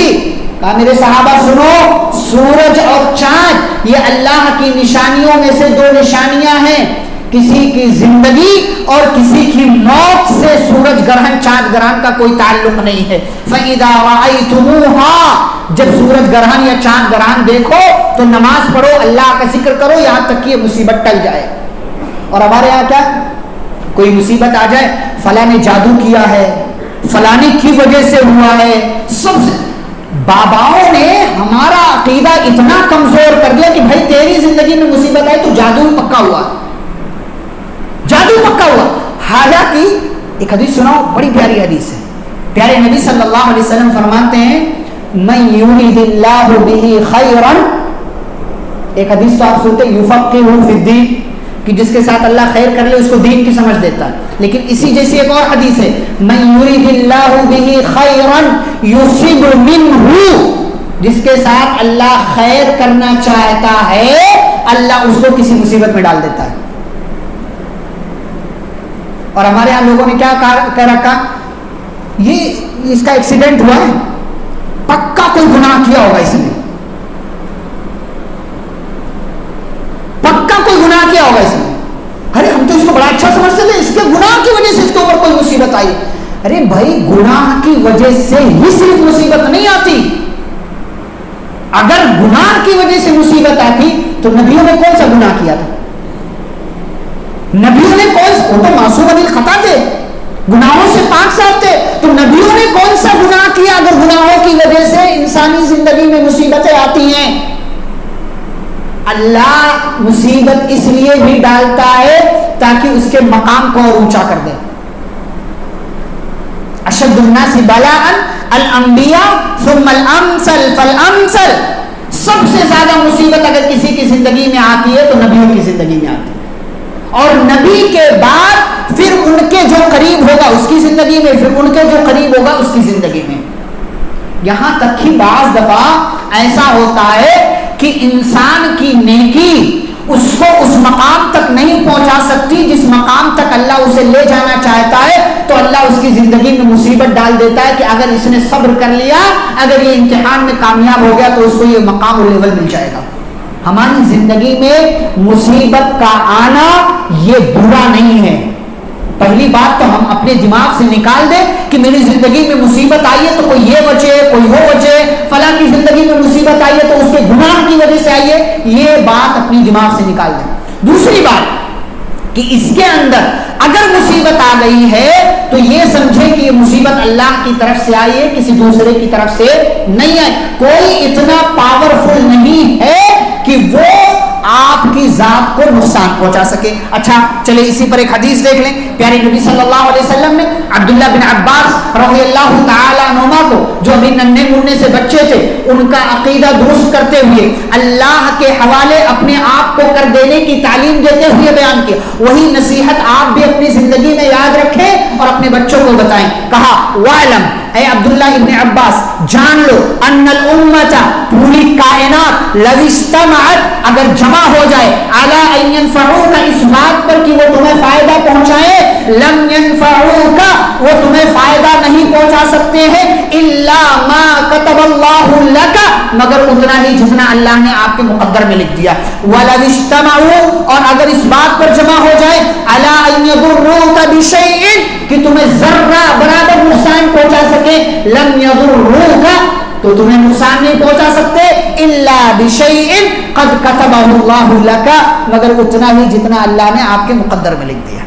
کہا میرے صحابہ سنو، سورج اور چاند یہ اللہ کی نشانیوں میں سے دو نشانیاں ہیں. کسی کی زندگی اور کسی کی موت سے سورج گرہن چاند گرہن کا کوئی تعلق نہیں ہے. فَإِذَا رَأَيْتُمُوهَا جب سورج گرہن یا چاند گرہن دیکھو تو نماز پڑھو, اللہ کا ذکر کرو, یہاں تک کہ یہ مصیبت ٹل جائے. اور ہمارے یہاں کیا, کوئی مصیبت آ جائے, فلاں نے جادو کیا ہے, فلانے کی وجہ سے ہوا ہے. سب سے باباؤں نے ہمارا عقیدہ اتنا کمزور کر دیا کہ بھائی تیری زندگی میں مصیبت آئی تو جادو پکا ہوا, جادو پکا ہوا. حالانکہ ایک حدیث سناؤ, بڑی پیاری حدیث ہے. پیارے نبی صلی اللہ علیہ وسلم فرماتے ہیں من یرید اللہ بہ خیرا, ایک حدیث تو آپ سنتے یفقہہ فی الدین, کہ جس کے ساتھ اللہ خیر کر لے اس کو دین کی سمجھ دیتا ہے. لیکن اسی جیسی ایک اور حدیث ہے من یرید اللہ بہ خیرا یصب منہ, جس کے ساتھ اللہ خیر کرنا چاہتا ہے اللہ اس کو کسی مصیبت میں ڈال دیتا ہے. اور ہمارے یہاں لوگوں نے کیا کہہ رکھا, یہ اس کا ایکسیڈنٹ ہوا ہے, پکا کوئی گناہ کیا ہوگا اس نے, پکا کوئی گناہ کیا ہوگا اس نے. ارے ہم تو اس کو بڑا اچھا سمجھتے تھے, اس کے گناہ کی وجہ سے اس کے اوپر کوئی مصیبت آئی. ارے بھائی گناہ کی وجہ سے ہی صرف مصیبت نہیں آتی, اگر گناہ کی وجہ سے مصیبت آتی تو نبیوں نے کون سا گناہ کیا تھا؟ نبیوں نے وہ تو معصوم عن الخطا تھے, گناہوں سے پاک صاف تھے, تو نبیوں نے کون سا گناہ کیا اگر گناہوں کی وجہ سے انسانی زندگی میں مصیبتیں آتی ہیں؟ اللہ مصیبت اس لیے بھی ڈالتا ہے تاکہ اس کے مقام کو اور اونچا کر دے. اشد الناس بلاء الانبیاء ثم الامثل فالامثل, سب سے زیادہ مصیبت اگر کسی کی زندگی میں آتی ہے تو نبیوں کی زندگی میں آتی ہے, اور نبی کے بعد پھر ان کے جو قریب ہوگا اس کی زندگی میں, پھر ان کے جو قریب ہوگا اس کی زندگی میں. یہاں تک کہ بعض دفعہ ایسا ہوتا ہے کہ انسان کی نیکی اس کو اس مقام تک نہیں پہنچا سکتی جس مقام تک اللہ اسے لے جانا چاہتا ہے, تو اللہ اس کی زندگی میں مصیبت ڈال دیتا ہے کہ اگر اس نے صبر کر لیا, اگر یہ امتحان میں کامیاب ہو گیا تو اس کو یہ مقام و لیول مل جائے گا. ہماری زندگی میں مصیبت کا آنا یہ برا نہیں ہے. پہلی بات تو ہم اپنے دماغ سے نکال دیں کہ میری زندگی میں مصیبت آئی ہے تو کوئی یہ وجہ کوئی وہ وجہ, فلاں کی زندگی میں مصیبت آئی ہے تو اس کے گناہ کی وجہ سے آئی ہے, یہ بات اپنی دماغ سے نکال دیں. دوسری بات کہ اس کے اندر اگر مصیبت آ گئی ہے تو یہ سمجھے کہ یہ مصیبت اللہ کی طرف سے آئی ہے, کسی دوسرے کی طرف سے نہیں ہے. کوئی اتنا پاورفل نہیں ہے کہ وہ آپ کی ذات کو نقصان پہنچا سکے. اچھا چلے اسی پر ایک حدیث دیکھ لیں. پیارے نبی صلی اللہ علیہ وسلم نے عبداللہ بن عباس رضی اللہ تعالی عنہما کو, جو ابھی ننھے منھے سے بچے تھے, ان کا عقیدہ درست کرتے ہوئے اللہ کے حوالے اپنے آپ کو کر دینے کی تعلیم دیتے ہوئے بیان کیا. وہی نصیحت آپ بھی اپنی زندگی میں یاد رکھیں اور اپنے بچوں کو بتائیں. کہا وَعْلَمْ, اے عبداللہ ابن عباس جان لو, ان الامت, پوری کائنات, لو اجتمعت, اگر جمع ہو جائے, علی ان ینفعوک, اس بات پر کہ وہ تمہیں فائدہ پہنچائے, لم ینفعوک, وہ تمہیں فائدہ نہیں پہنچا سکتے ہیں, الا ما کتب اللہ لک, مگر اتنا ہی جتنا اللہ نے آپ کے مقدر میں لکھ دیا. ولو اجتمعوا, اور اگر اس بات پر جمع ہو جائے, علی ان یضروک بشیء, کہ تمہیں ذرہ برابر نقصان پہنچا سکے, لم یضروک, تو تمہیں نقصان نہیں پہنچا سکتے, الا بشیء قد کتبہ اللہ لک, مگر اتنا ہی جتنا اللہ نے آپ کے مقدر میں لکھ دیا.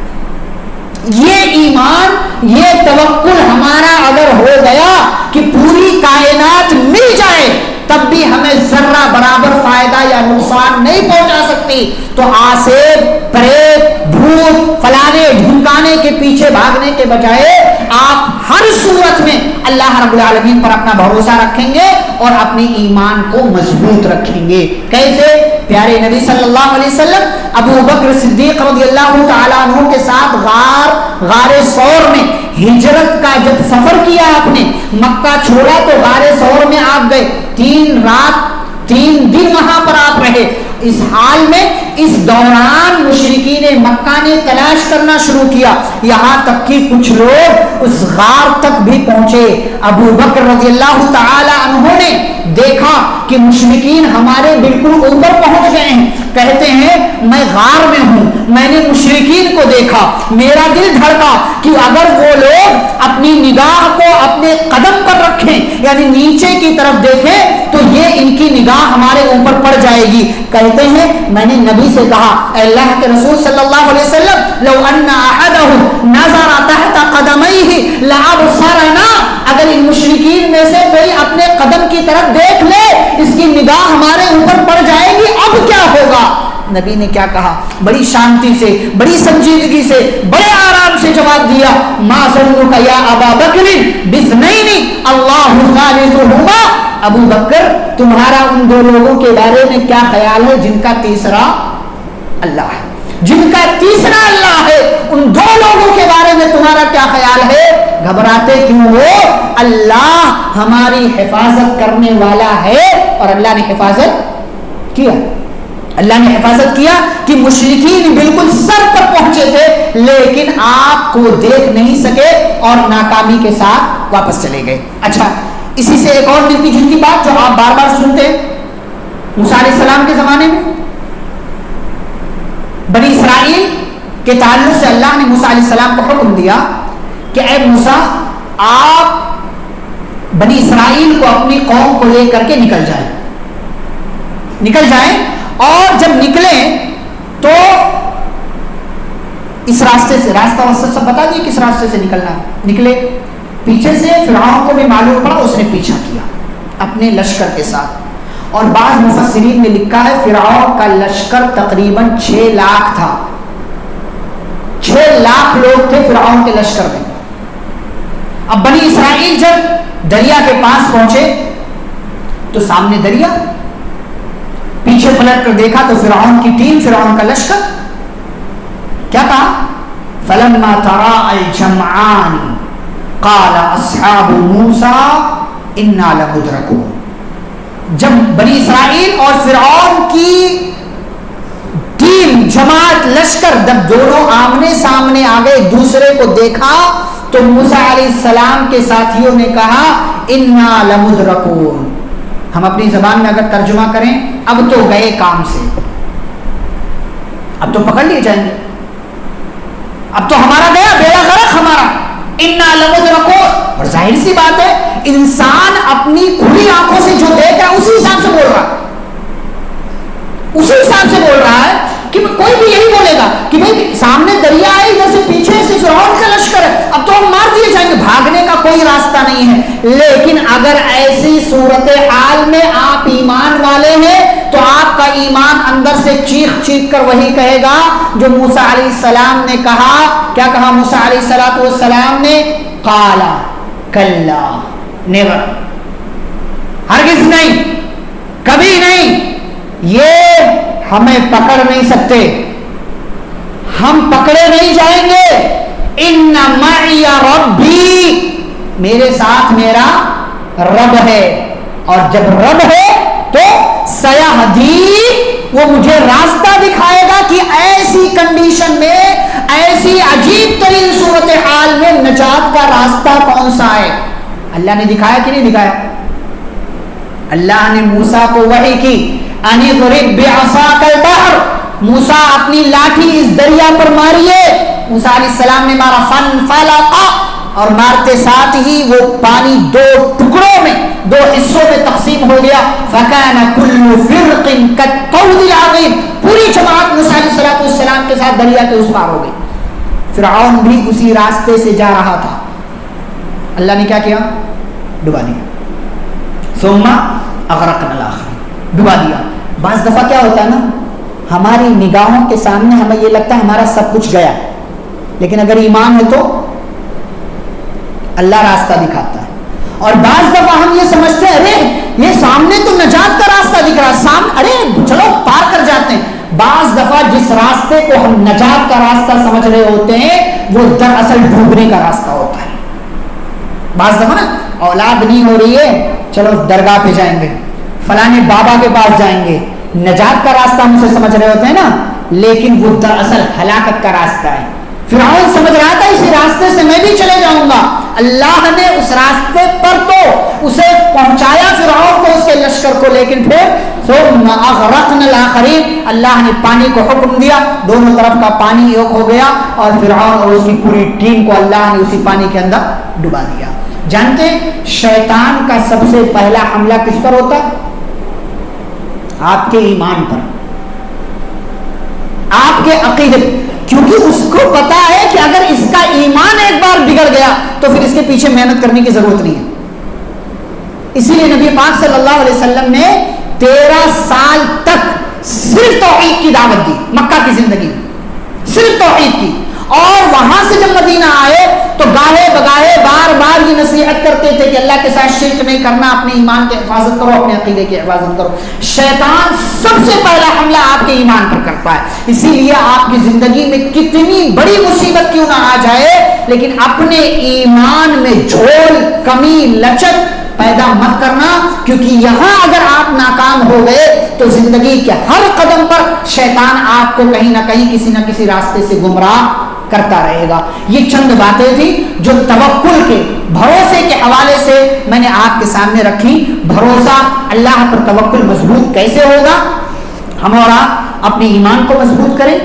یہ ایمان, یہ توکل ہمارا اگر ہو گیا کہ پوری کائنات مل جائے تب بھی ہمیں ذرہ برابر فائدہ یا نقصان نہیں پہنچا سکتی, تو آسیب, پریت, بھوت, فلانے ڈھمکانے کے پیچھے بھاگنے کے بجائے آپ ہر صورت میں اللہ رب العالمین پر اپنا بھروسہ رکھیں گے اور اپنے ایمان کو مضبوط رکھیں گے. کیسے؟ پیارے نبی صلی اللہ علیہ وسلم ابو بکر صدیق رضی اللہ تعالیٰ عنہ کے ساتھ غار ثور میں ہجرت کا جب سفر کیا, آپ نے مکہ چھوڑا تو غار ثور میں آپ گئے, 3 رات 3 دن وہاں پر آپ رہے. اس حال میں اس دوران مشرکین مکہ نے تلاش کرنا شروع کیا، یہاں تک کہ کچھ لوگ اس غار تک بھی پہنچے۔ ابو بکر رضی اللہ تعالی عنہ نے دیکھا کہ مشرکین ہمارے بالکل اوپر پہنچ گئے ہیں، کہتے ہیں میں غار میں ہوں، میں نے مشرکین کو دیکھا، میرا دل دھڑکا کہ اگر وہ لوگ اپنی نگاہ کو اپنے قدم پر رکھیں یعنی نیچے کی طرف دیکھیں تو یہ ان کی نگاہ ہمارے اوپر پڑ جائے گی۔ کہتے ہیں میں نے نبی سے کہا اے اللہ کے رسول صلی اللہ علیہ وسلم لو ان احدهم نظر تحت قدميه لابصرنا، اگر ان مشرکین میں سے کوئی اپنے قدم کی طرف دیکھ لے اس کی نگاہ ہمارے اوپر پڑ جائے گی، اب کیا ہوگا؟ نبی نے کیا کہا؟ بڑی شانتی سے، بڑی سنجیدگی سے، بڑے آرام سے جواب دیا، ما ظنک یا ابا بکر باثنین اللہ ثالثہما، ابو بکر تمہارا ان دو لوگوں کے بارے میں کیا خیال ہے جن کا تیسرا اللہ ہے، جن کا تیسرا اللہ ہے، ان دو لوگوں کے بارے میں تمہارا کیا خیال ہے؟ گھبراتے کیوں ہو؟ اللہ ہماری حفاظت کرنے والا ہے، اور اللہ نے حفاظت کیا، اللہ نے حفاظت کیا کہ مشرکین بالکل سر پر پہنچے تھے لیکن آپ کو دیکھ نہیں سکے اور ناکامی کے ساتھ واپس چلے گئے۔ اچھا، اسی سے ایک اور ملتی جلتی بات جو آپ بار بار سنتے ہیں، موسیٰ علیہ السلام کے زمانے میں بنی اسرائیل کے تعلق سے اللہ نے موسیٰ علیہ السلام کو حکم دیا کہ اے موسیٰ آپ بنی اسرائیل کو اپنی قوم کو لے کر کے نکل جائیں اور جب نکلیں تو اس راستے سے، راستہ سب بتا دیے کس راستے سے نکلنا ہے، نکلے پیچھے سے، فرعون کو بھی معلوم پڑا، اس نے پیچھا کیا اپنے لشکر کے ساتھ، اور بعض مفسرین نے لکھا ہے فرعون کا لشکر تقریباً 6 لاکھ تھا، 6 لاکھ لوگ تھے فرعون کے لشکر میں۔ اب بنی اسرائیل جب دریا کے پاس پہنچے تو سامنے دریا، پیچھے پلٹ کر دیکھا تو فرعون کی ٹیم، فرعون کا لشکر، کیا کہا؟ فلما تراءى الجمعان قال اصحاب موسى انا لمدركون، جب بنی اسرائیل اور فرعون کی ٹیم، جماعت، لشکر جب دونوں آمنے سامنے آ گئے، دوسرے کو دیکھا تو موسیٰ علیہ السلام کے ساتھیوں نے کہا انا لمدرکون، ہم اپنی زبان میں اگر ترجمہ کریں اب تو گئے کام سے، اب تو پکڑ لیے جائیں گے، اب تو ہمارا گیا، بیڑا غرق ہمارا، انا لمدرکون۔ اور ظاہر سی بات ہے انسان اپنی کھلی آنکھوں سے جو دیکھ رہا ہے اسی حساب سے بول رہا ہے، اسی حساب سے بول رہا ہے کہ کوئی بھی یہی بولے گا کہ بھئی سامنے دریا ہے، ادھر سے پیچھے سے فرعون کا لشکر ہے، اب تو ہم مار دیے جائیں گے، بھاگنے کا کوئی راستہ نہیں ہے۔ لیکن اگر ایسی صورتحال میں آپ ایمان والے ہیں تو آپ کا ایمان اندر سے چیخ چیخ کر وہی کہے گا جو موسیٰ علیہ السلام نے کہا۔ کیا کہا موسیٰ علیہ السلام نے؟ قالا کلا، نیور، ہرگز نہیں، کبھی نہیں، یہ ہمیں پکڑ نہیں سکتے، ہم پکڑے نہیں جائیں گے، ان معی ربی، میرے ساتھ میرا رب ہے، اور جب رب ہے تو سیہدی، وہ مجھے راستہ دکھائے گا کہ ایسی کنڈیشن میں، ایسی عجیب ترین صورتحال میں نجات کا راستہ کون سا ہے۔ اللہ نے دکھایا کہ نہیں دکھایا؟ اللہ نے موسیٰ کو وحی کی، انی ضرب بعصاک البحر، موسیٰ اپنی لاٹھی اس دریا پر ماریے، موسیٰ علیہ السلام نے مارا، فانفلق، اور مارتے ساتھ ہی وہ پانی 2 ٹکڑوں میں، 2 حصوں میں تقسیم ہو گیا، فکان کل فرق کالطود العظیم، پوری جماعت موسیٰ علیہ السلام کے ساتھ دریا کے اس پار ہو گئی۔ فرعون بھی اسی راستے سے جا رہا تھا، اللہ نے کیا کیا؟ ڈبا دیا، ثم اغرقنا الاخرین، ڈبا دیا۔ بعض دفعہ کیا ہوتا ہے نا، ہماری نگاہوں کے سامنے ہمیں یہ لگتا ہے ہمارا سب کچھ گیا، لیکن اگر ایمان ہے تو اللہ راستہ دکھاتا ہے، اور بعض دفعہ ہم یہ سمجھتے ہیں ارے یہ سامنے تو نجات کا راستہ دکھ رہا ہے، ارے چلو پار کر جاتے ہیں۔ بعض دفعہ جس راستے کو ہم نجات کا راستہ سمجھ رہے ہوتے ہیں وہ دراصل ڈوبنے کا راستہ ہوتا ہے۔ بعض دفعہ نا اولاد نہیں ہو رہی ہے، چلو درگاہ پہ جائیں گے، فلانے بابا کے پاس جائیں گے، نجات کا راستہ ہم اسے سمجھ رہے ہوتے ہیں نا، لیکن وہ دراصل ہلاکت کا راستہ ہے۔ فرعون سمجھ رہا تھا اسی راستے سے میں بھی چلے جاؤں گا، اللہ نے اس راستے پر تو اسے پہنچایا فرعون کو، اس کے لشکر کو، لیکن پھر ثم اغرقنا الآخرین، اللہ نے پانی کو حکم دیا، دونوں طرف کا پانی ایک ہو گیا اور فرعون اور اس کی پوری ٹیم کو اللہ نے اسی پانی کے اندر ڈبا دیا۔ جانتے ہیں شیطان کا سب سے پہلا حملہ کس پر ہوتا ہے؟ آپ کے ایمان پر، آپ کے عقیدے، کیونکہ اس کو پتا ہے کہ اگر اس کا ایمان ایک بار بگڑ گیا تو پھر اس کے پیچھے محنت کرنے کی ضرورت نہیں ہے۔ اسی لیے نبی پاک صلی اللہ علیہ وسلم نے 13 سال تک صرف توحید کی دعوت دی، مکہ کی زندگی صرف توحید کی، اور وہاں سے جب مدینہ آئے تو گاہے بگاہے بار بار یہ نصیحت کرتے تھے کہ اللہ کے ساتھ شرک نہیں کرنا، اپنے ایمان کی حفاظت کرو، اپنے عقیدے کی حفاظت کرو۔ شیطان سب سے پہلا حملہ آپ کے ایمان پر کرتا ہے، اسی لیے آپ کی زندگی میں کتنی بڑی مصیبت کیوں نہ آ جائے، لیکن اپنے ایمان میں جھول، کمی، لچک پیدا مت کرنا، کیونکہ یہاں اگر آپ ناکام ہو گئے تو زندگی کے ہر قدم پر شیطان آپ کو کہیں نہ کہیں کسی نہ کسی راستے سے گمراہ کرتا رہے گا۔ یہ چند باتیں تھیں جو توکل کے، بھروسے کے حوالے سے میں نے آپ کے سامنے رکھی۔ بھروسہ اللہ پر، توکل مضبوط کیسے ہوگا؟ ہم اور آپ اپنے ایمان کو مضبوط کریں،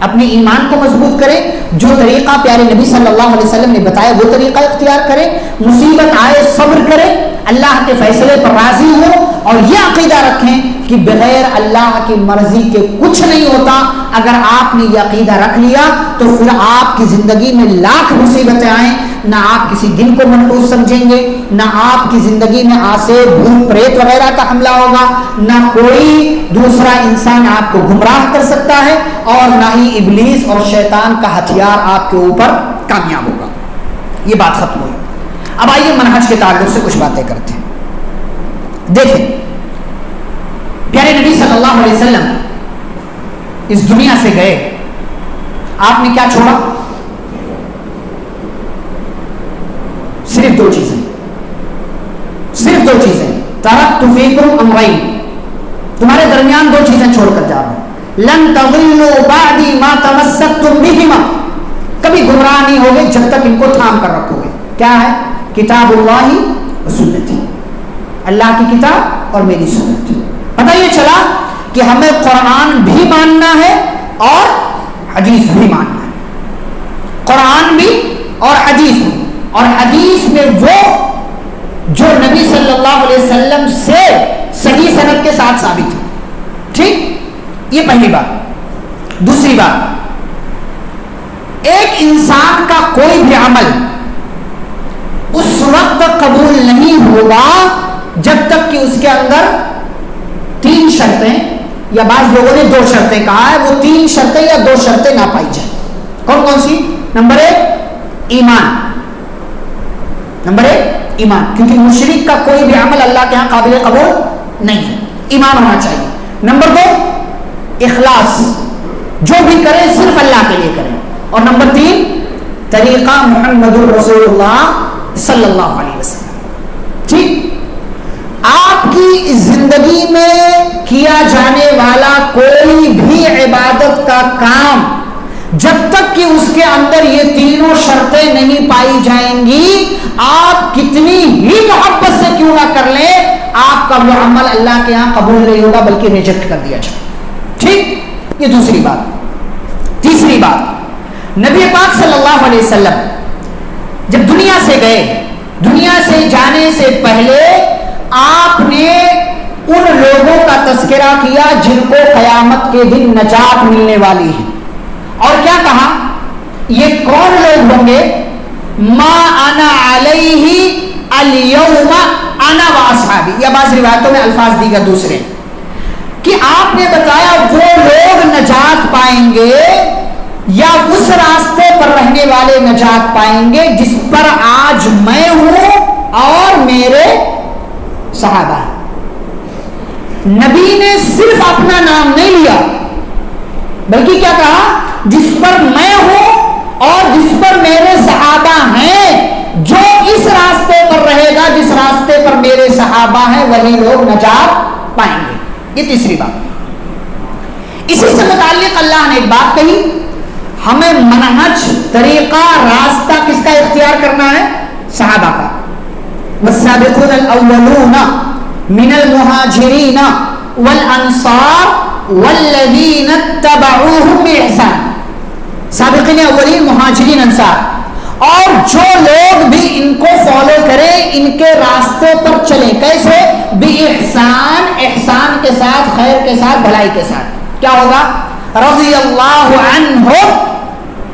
اپنے ایمان کو مضبوط کریں، جو طریقہ پیارے نبی صلی اللہ علیہ وسلم نے بتایا وہ طریقہ اختیار کریں، مصیبت آئے صبر کریں، اللہ کے فیصلے پر راضی ہو، اور یہ عقیدہ رکھیں کہ بغیر اللہ کی مرضی کے کچھ نہیں ہوتا۔ اگر آپ نے یہ عقیدہ رکھ لیا تو پھر آپ کی زندگی میں لاکھ مصیبتیں آئیں، نہ آپ کسی دن کو منحوس سمجھیں گے، نہ آپ کی زندگی میں آسے بھوت پریت وغیرہ کا حملہ ہوگا، نہ کوئی دوسرا انسان آپ کو گمراہ کر سکتا ہے، اور نہ ہی ابلیس اور شیطان کا ہتھیار آپ کے اوپر کامیاب ہوگا۔ یہ بات ختم ہوئی۔ اب آئیے منہج کے تعلق سے کچھ باتیں کرتے ہیں۔ دیکھیں پیارے نبی صلی اللہ علیہ وسلم اس دنیا سے گئے، آپ نے کیا چھوڑا؟ صرف دو چیزیں، صرف دو چیزیں۔ ترکت فیکم امرین، تمہارے درمیان دو چیزیں چھوڑ کر جا رہا ہوں۔ لن تضلوا بعدی ما تمسکتم بہما، کبھی گمراہ نہیں ہوگے جب تک ان کو تھام کر رکھو گے۔ کیا ہے؟ کتاب اللہ و سنتی، اللہ کی کتاب اور میری سنت۔ پتہ یہ چلا کہ ہمیں قرآن بھی ماننا ہے اور حدیث بھی ماننا ہے، قرآن بھی اور حدیث بھی، اور حدیث میں وہ جو نبی صلی اللہ علیہ وسلم سے صحیح سند کے ساتھ ثابت ہے۔ ٹھیک، یہ پہلی بات۔ دوسری بات، ایک انسان کا کوئی بھی عمل اس وقت قبول نہیں ہوگا جب تک کہ اس کے اندر 3 شرطیں، یا بعض لوگوں نے 2 شرطیں کہا ہے، وہ 3 شرطیں یا 2 شرطیں نہ پائی جائیں۔ کون کون سی؟ نمبر 1 ایمان، نمبر 1 ایمان، کیونکہ مشرک کا کوئی بھی عمل اللہ کے ہاں قابل قبول نہیں ہے، ایمان ہونا چاہیے۔ نمبر 2 اخلاص، جو بھی کرے صرف اللہ کے لیے کرے، اور نمبر 3 طریقہ محمد رسول اللہ صلی اللہ علیہ وسلم۔ ٹھیک، آپ کی زندگی میں کیا جانے والا کوئی بھی عبادت کا کام جب تک کہ اس کے اندر یہ تینوں شرطیں نہیں پائی جائیں گی، آپ کتنی ہی محبت سے کیوں نہ کر لیں، آپ کا وہ عمل اللہ کے ہاں قبول نہیں ہوگا بلکہ ریجیکٹ کر دیا جائے۔ ٹھیک، یہ دوسری بات۔ تیسری بات، نبی پاک صلی اللہ علیہ وسلم جب دنیا سے گئے، دنیا سے جانے سے پہلے آپ نے ان لوگوں کا تذکرہ کیا جن کو قیامت کے دن نجات ملنے والی ہے، اور کیا کہا؟ یہ کون لوگ ہوں گے؟ ما انا علیہ الیوم انا و اصحابی، یا بعض روایتوں میں الفاظ دیگر دوسرے، کہ آپ نے بتایا وہ لوگ نجات پائیں گے یا اس راستے پر رہنے والے نجات پائیں گے جس پر آج میں ہوں اور میرے صحابہ۔ نبی نے صرف اپنا نام نہیں لیا بلکہ کیا کہا؟ جس پر میں ہوں اور جس پر میرے صحابہ ہیں، جو اس راستے پر رہے گا جس راستے پر میرے صحابہ ہیں وہی لوگ نجات پائیں گے۔ یہ تیسری بات۔ اسی سے متعلق اللہ نے ایک بات کہی، ہمیں منہج، طریقہ، راستہ کس کا اختیار کرنا ہے؟ صحابہ کا. والسابقون الاولون من المہاجرین والانصار والذین اتبعوہم باحسان. سابقین اولین، مہاجرین، انصار، اور جو لوگ بھی ان کو فالو کریں، ان کے راستے پر چلیں. کیسے؟ باحسان، احسان کے ساتھ، خیر کے ساتھ، بھلائی کے ساتھ. کیا ہوگا؟ رضی اللہ عنہم،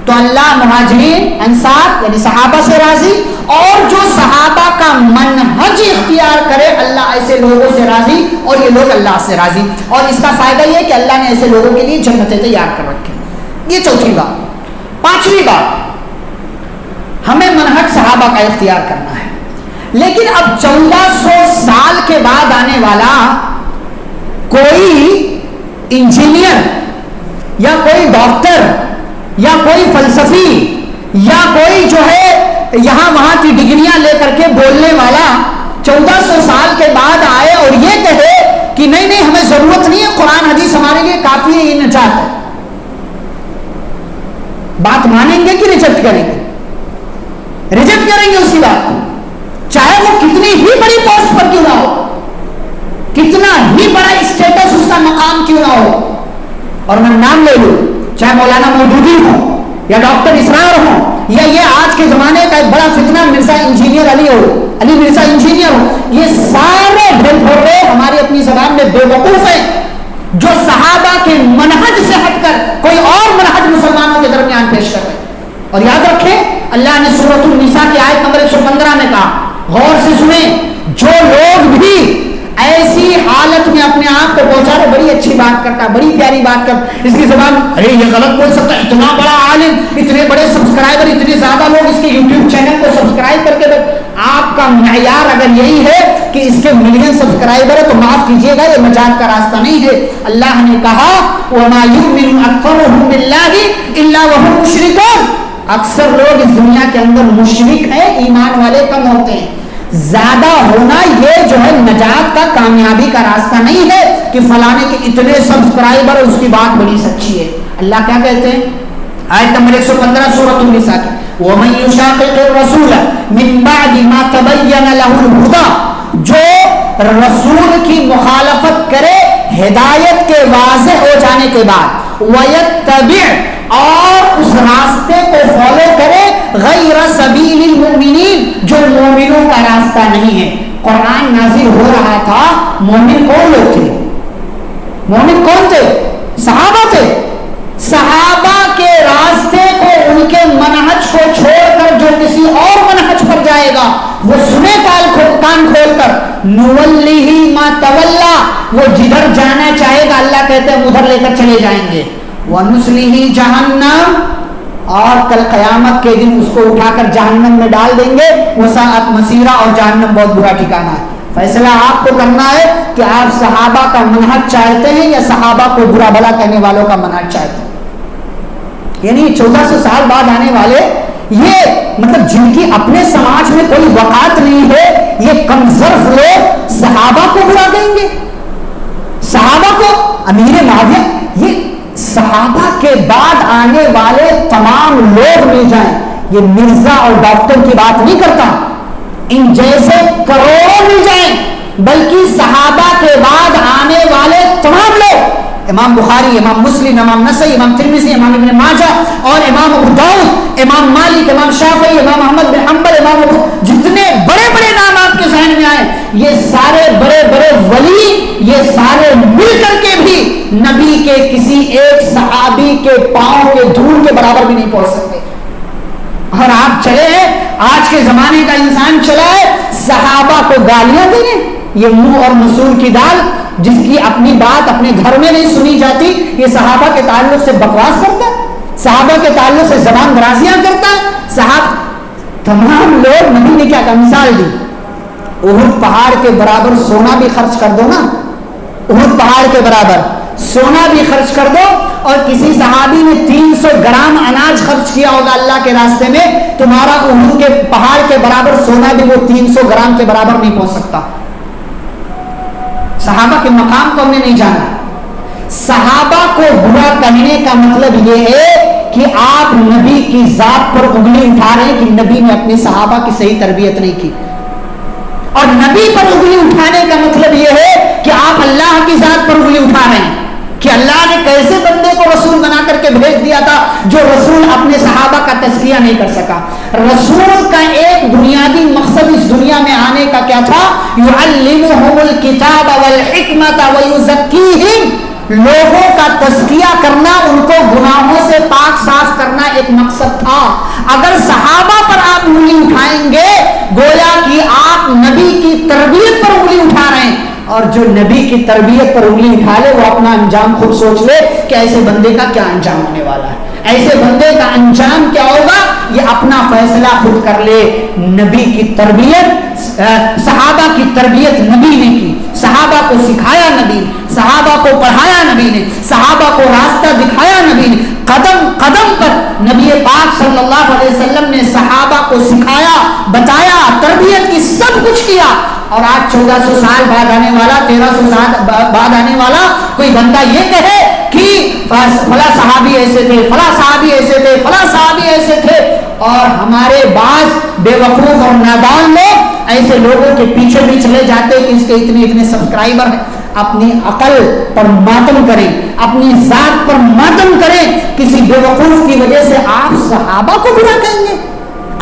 تو اللہ مہاجرین، انصار یعنی صحابہ سے راضی، اور جو صحابہ کا منہج اختیار کرے اللہ ایسے لوگوں سے راضی، اور یہ لوگ اللہ سے راضی. اور اس کا فائدہ یہ کہ اللہ نے ایسے لوگوں کے لیے جنتیں تیار کر رکھی. یہ چوتھی بات. پانچویں بات، ہمیں منہج صحابہ کا اختیار کرنا ہے. لیکن اب 1400 سال کے بعد آنے والا کوئی انجینئر یا کوئی ڈاکٹر یا کوئی فلسفی یا کوئی جو ہے یہاں وہاں کی ڈگریاں لے کر کے بولنے والا 1400 سال کے بعد آئے اور یہ کہے کہ نہیں نہیں ہمیں ضرورت نہیں ہے، قرآن حدیث ہمارے لیے کافی ہے، یہ نجات ہے. بات مانیں گے کہ ریجیکٹ کریں گے؟ ریجیکٹ کریں گے اس کی بات کو، چاہے وہ کتنی ہی بڑی پوسٹ پر کیوں نہ ہو، کتنا ہی بڑا اسٹیٹس اس کا مقام کیوں نہ ہو. اور میں نام لے لوں، چاہے مولانا مودودی ہو یا ڈاکٹر اسرار ہو یا یہ آج کے زمانے کا ایک بڑا فتنہ مرزا انجینئر علی ہو، علی مرزا انجینئر ہو، یہ سارے ڈھل پھوڑے ہماری اپنی زبان میں بے وقوف ہیں جو صحابہ کے منہج سے ہٹ کر کوئی اور منہج مسلمانوں کے درمیان پیش کر رہے ہیں. اور یاد رکھیں اللہ نے سورۃ النساء کی آیت نمبر 115 میں کہا، غور سے سنیں، جو لوگ بھی ایسی حالت میں اپنے آپ کو پہنچا رہے، بڑی اچھی بات کرتا، بڑی پیاری بات کرتا، اس کی زبان ارے یہ غلط بول سکتا، اتنا بڑا عالم، اتنے بڑے سبسکرائبر، اتنے زیادہ لوگ اس کے یوٹیوب چینل کو سبسکرائب کر کے. آپ کا معیار اگر یہی ہے کہ اس کے ملین سبسکرائبر ہے تو معاف کیجیے گا، یہ نجات کا راستہ نہیں ہے. اللہ نے کہا وَمَا يُؤْمِنُ أَكْثَرُهُم بِاللَّهِ إِلَّا وَهُمْ مُشْرِكُونَ. اکثر لوگ اس دنیا کے اندر مشرک ہیں، ایمان والے کم ہوتے ہیں. زیادہ ہونا یہ جو ہے نجات کا، کامیابی کا راستہ نہیں ہے کہ فلانے کے اتنے سبسکرائبر، اس کی بات بڑی سچی ہے. اللہ کیا کہتے ہیں؟ آیت نمبر 115 سورۃ النساء کی، وَمَن يُشَاقِقِ الرَّسُولَ مِن بَعْدِ مَا تَبَيَّنَ لَهُ الْهُدَى، جو رسول کی مخالفت کرے ہدایت کے واضح ہو جانے کے بعد، وَيَتَّبِعْ، اور اس راستے کو فالو کرے، غیر سبیل المؤمنین، جو مومنوں کا راستہ نہیں ہے. قرآن نازل ہو رہا تھا، مومن کون لوگ تھے؟ مومن کون تھے؟ صحابہ تھے. صحابہ کے راستے کو، ان کے منہج کو چھوڑ کر جو کسی اور منہج پر جائے گا وہ سنے کان کھول کر، نُوَلِّهِ مَا تَوَلَّى، وہ جدھر جانا چاہے گا اللہ کہتے ہیں ادھر لے کر چلے جائیں گے. وَنُسْلِهِ جَهَنَّمَ، اور کل قیامت کے دن اس کو اٹھا کر جہنم میں ڈال دیں گے. وَسَاءَتْ مَصِيرًا، اور جہنم بہت برا ٹھکانہ ہے. فیصلہ آپ کو کرنا ہے کہ آپ صحابہ کا منہج چاہتے ہیں یا صحابہ کو برا بھلا کہنے والوں کا منہج چاہتے ہیں. یعنی 1400 سال بعد آنے والے یہ مطلب جن کی اپنے سماج میں کوئی وقات نہیں ہے، یہ کمزرف لوگ صحابہ کو برا کہیں گے، صحابہ کو. امیر معاویہ، یہ صحابہ کے بعد آنے والے تمام لوگ مل جائیں، یہ مرزا اور ڈاکٹر کی بات نہیں کرتا، ان جیسے کروڑوں مل جائیں، بلکہ صحابہ کے بعد آنے والے تمام لوگ، امام بخاری، امام مسلم، امام نسائی، امام ترمذی، امام ابن ماجہ اور امام ابو داؤد، امام مالک، امام شافعی، امام احمد بن حنبل، امام ابو، جتنے بڑے بڑے نام آپ کے ذہن میں آئے، یہ سارے بڑے بڑے ولی، یہ سارے مل کر کے بھی نبی کے کسی ایک صحابی کے پاؤں کے دھول کے برابر بھی نہیں پہنچ سکتے. اور آپ چلے ہیں، آج کے زمانے کا انسان چلا ہے صحابہ کو گالیاں دینے. یہ منہ اور مسول کی دال، جس کی اپنی بات اپنے گھر میں نہیں سنی جاتی، یہ صحابہ کے تعلق سے بکواس کرتا ہے، صحابہ کے تعلق سے زبان درازیاں کرتا ہے. تمام لوگ، نبی نے کیا مثال دی، احد پہاڑ کے برابر سونا بھی خرچ کر دو نا، احد پہاڑ کے برابر سونا بھی خرچ کر دو، اور کسی صحابی نے 300 گرام اناج خرچ کیا ہوگا اللہ کے راستے میں، تمہارا احد کے پہاڑ کے برابر سونا بھی وہ 300 گرام کے برابر نہیں پہنچ سکتا. صحابہ کے مقام کو ہم نے نہیں جانا. صحابہ کو برا کہنے کا مطلب یہ ہے کہ آپ نبی کی ذات پر انگلی اٹھا رہے ہیں کہ نبی نے اپنے صحابہ کی صحیح تربیت نہیں کی، اور نبی پر انگلی اٹھانے کا مطلب یہ ہے کہ آپ اللہ کی ذات پر انگلی اٹھا رہے ہیں کہ اللہ نے کیسے بندے کو رسول بنا کر کے بھیج دیا تھا جو رسول اپنے صحابہ کا تزکیہ نہیں کر سکا۔ رسول کا ایک بنیادی مقصد اس دنیا میں آنے کا کیا تھا؟ یعلمہم الکتاب والحکمت ویزکیہم، لوگوں کا تزکیہ کرنا، ان کو گناہوں سے پاک صاف کرنا ایک مقصد تھا۔ اگر صحابہ پر آپ انگلی اٹھائیں گے گویا کہ آپ نبی کی تربیت پر انگلی اٹھا رہے ہیں، اور جو نبی کی تربیت پر انگلی اٹھا لے وہ اپنا انجام خود سوچ لے کہ ایسے بندے کا کیا انجام ہونے والا ہے، ایسے بندے کا انجام کیا ہوگا، یہ اپنا فیصلہ خود کر لے۔ نبی کی تربیت، صحابہ کی تربیت نبی نے کی، صحابہ کو سکھایا نبی نے، صحابہ کو پڑھایا نبی نے، صحابہ کو راستہ دکھایا نبی نے، قدم قدم پر نبی پاک صلی اللہ علیہ وسلم نے صحابہ کو سکھایا، بتایا، تربیت کی، سب کچھ کیا۔ اور آج 1400 سال بعد آنے والا، 1300 سال بعد آنے والا کوئی بندہ یہ کہے کہ فلاں صحابی ایسے تھے، فلاں صحابی ایسے تھے، فلاں صحابی ایسے تھے، اور ہمارے بعض بے وقوف اور نادان لوگ ایسے لوگوں کے پیچھے بھی چلے جاتے کہ اس کے اتنے سبسکرائبر ہیں۔ اپنی عقل پر ماتم کریں، اپنی ذات پر ماتم کریں، کسی بے وقوف کی وجہ سے آپ صحابہ کو برا کہیں گے،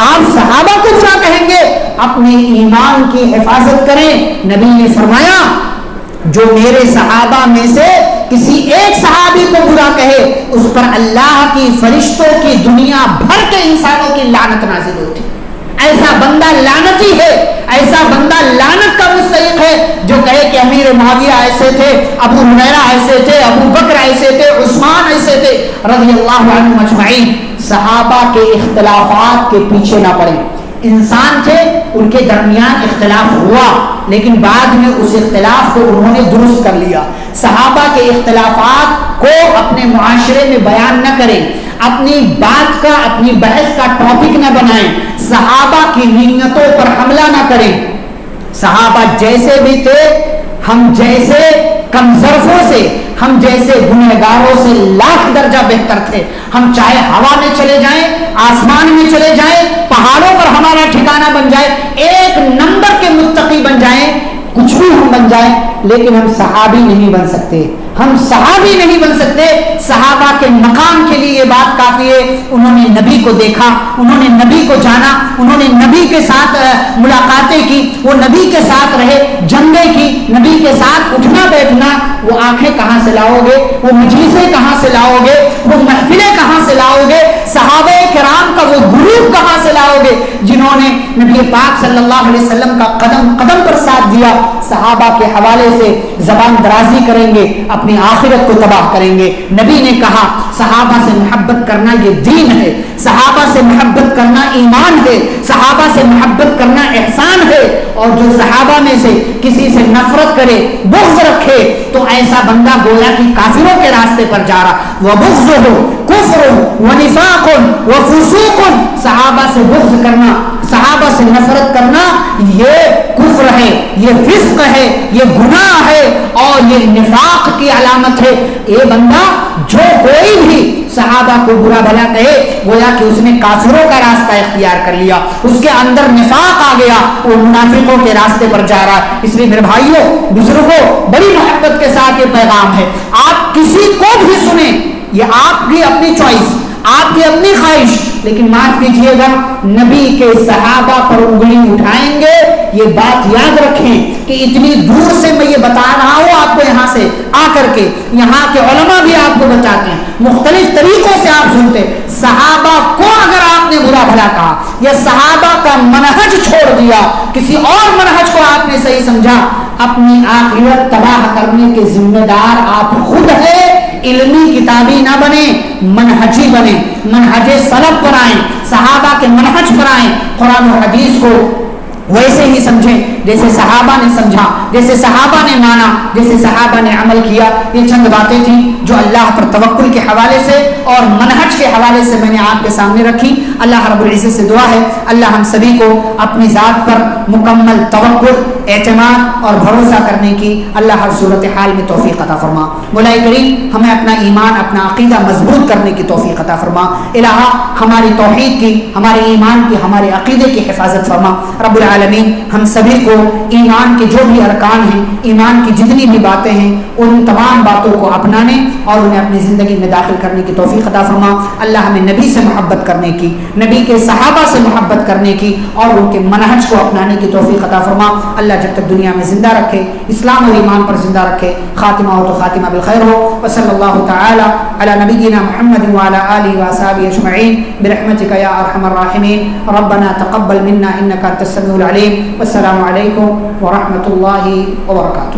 آپ صحابہ کو برا کہیں گے۔ اپنے ایمان کی حفاظت کریں۔ نبی نے فرمایا جو میرے صحابہ میں سے کسی ایک صحابی کو برا کہے اس پر اللہ کی فرشتوں کی دنیا بھر کے انسانوں کی لعنت نازل ہوتی۔ ایسا بندہ لعنتی ہے، ایسا بندہ لعنت کا مستحق ہے جو کہے کہ امیر معاویہ ایسے تھے، ابو ہریرہ ایسے تھے، ابو بکر ایسے تھے، عثمان ایسے تھے رضی اللہ عنہم اجمعین۔ صحابہ کے اختلافات کے پیچھے نہ پڑیں، انسان تھے، ان کے درمیان اختلاف ہوا لیکن بعد میں اس اختلاف کو انہوں نے درست کر لیا۔ صحابہ کے اختلافات کو اپنے معاشرے میں بیان نہ کریں، اپنی بات کا، اپنی بحث کا ٹاپک نہ بنائیں، صحابہ کی نیتوں پر حملہ نہ کریں۔ صحابہ جیسے بھی تھے، ہم جیسے کمزرفوں سے، ہم جیسے گنہگاروں سے لاکھ درجہ بہتر تھے۔ ہم چاہے ہوا میں چلے جائیں، آسمان میں چلے جائیں، پہاڑوں پر ہمارا ٹھکانہ بن جائے، ایک نمبر کے متقی بن جائیں، کچھ بھی ہم بن جائیں، لیکن ہم صحابی نہیں بن سکتے، ہم صحابی نہیں بن سکتے۔ صحابہ کے مقام کے لیے یہ بات کافی ہے، انہوں نے نبی کو دیکھا، انہوں نے نبی کو جانا، انہوں نے نبی کے ساتھ ملاقاتیں کی، وہ نبی کے ساتھ رہے، جنگیں کی، نبی کے ساتھ اٹھنا بیٹھنا۔ وہ آنکھیں کہاں سے لاؤ گے، وہ مجلسیں کہاں سے لاؤ گے، وہ محفلیں کہاں سے لاؤ گے، صحابہ کرام کا وہ گروپ کہاں سے لاؤ گے جنہوں نے نبی پاک صلی اللہ علیہ وسلم کا قدم قدم پر ساتھ دیا۔ صحابہ کے حوالے سے زبان درازی کریں گے اپنی آخرت کو تباہ کریں گے۔ نبی نے کہا صحابہ سے محبت کرنا یہ دین ہے، صحابہ سے محبت کرنا ایمان ہے، صحابہ سے محبت کرنا احسان ہے، اور جو صحابہ میں سے کسی سے نفرت کرے، بغض رکھے، تو ایسا بندہ گویا کہ کافروں کے راستے پر جا رہا۔ وَبُغْضُهُ كُفْرٌ وَنِفَاقٌ وَفُسُوقٌ، صحابہ سے بغض کرنا، صحابہ سے نفرت کرنا یہ کفر ہے، یہ فسق ہے، یہ گناہ ہے، اور یہ نفاق کی علامت ہے۔ اے بندہ جو کوئی بھی صحابہ کو برا بھلا کہے گویا کہ اس نے کافروں کا راستہ اختیار کر لیا، اس کے اندر نفاق آ گیا، وہ منافقوں کے راستے پر جا رہا ہے۔ اس لیے میرے بھائیوں بزرگوں بڑی محبت کے ساتھ یہ پیغام ہے، آپ کسی کو بھی سنیں، یہ آپ کی اپنی چوائس، آپ کی اپنی خواہش، لیکن معاف کیجیے گا نبی کے صحابہ پر انگلی اٹھائیں گے یہ بات یاد رکھیں کہ اتنی دور سے میں یہ بتا رہا ہوں آپ کو، یہاں سے آ کر کے یہاں کے علماء بھی آپ کو بتاتے ہیں، مختلف طریقوں سے آپ سنتے، صحابہ کو اگر آپ نے برا بھلا کہا یا صحابہ کا منہج چھوڑ دیا، کسی اور منہج کو آپ نے صحیح سمجھا، اپنی آخرت تباہ کرنے کے ذمہ دار آپ خود ہیں۔ علمی کتابی نہ بنے، منہجی بنے، منہج سلف پر آئیں، صحابہ کے منہج پر آئیں، قرآن و حدیث کو ویسے ہی سمجھیں جیسے صحابہ نے سمجھا، جیسے صحابہ نے مانا، جیسے صحابہ نے عمل کیا۔ یہ چند باتیں تھیں جو اللہ پر توکل کے حوالے سے اور منہج کے حوالے سے میں نے آپ کے سامنے رکھی۔ اللہ رب العزت سے دعا ہے اللہ ہم سبھی کو اپنی ذات پر مکمل توکل، اعتماد اور بھروسہ کرنے کی اللہ ہر صورتحال میں توفیق عطا فرما۔ مولا کریم ہمیں اپنا ایمان، اپنا عقیدہ مضبوط کرنے کی توفیق عطا فرما۔ الہ ہماری توحید کی، ہمارے ایمان کی، ہمارے عقیدے کی حفاظت فرما۔ رب العالمین ہم سبھی کو ایمان کے جو بھی ارکان ہیں، ایمان کی جتنی بھی باتیں ہیں، ان تمام باتوں کو اپنانے اور انہیں اپنی زندگی میں داخل کرنے کی توفیق عطا فرما۔ اللہ ہمیں نبی سے محبت کرنے کی، نبی کے صحابہ سے محبت کرنے کی اور ان کے منہج کو اپنانے کی توفیق عطا فرما۔ اللہ جب تک دنیا میں زندہ رکھے، اسلام اور ایمان پر زندہ رکھے، خاتمہ ہو تو خاتمہ بالخیر ہو۔ وصلی اللہ تعالی علی نبینا محمد وعلی آلہ وصحبہ اجمعین برحمتک یا ارحم الراحمین۔ ربنا تقبل منا انک انت السمیع العلیم۔ والسلام علیکم ورحمۃ اللہ وبرکاتہ۔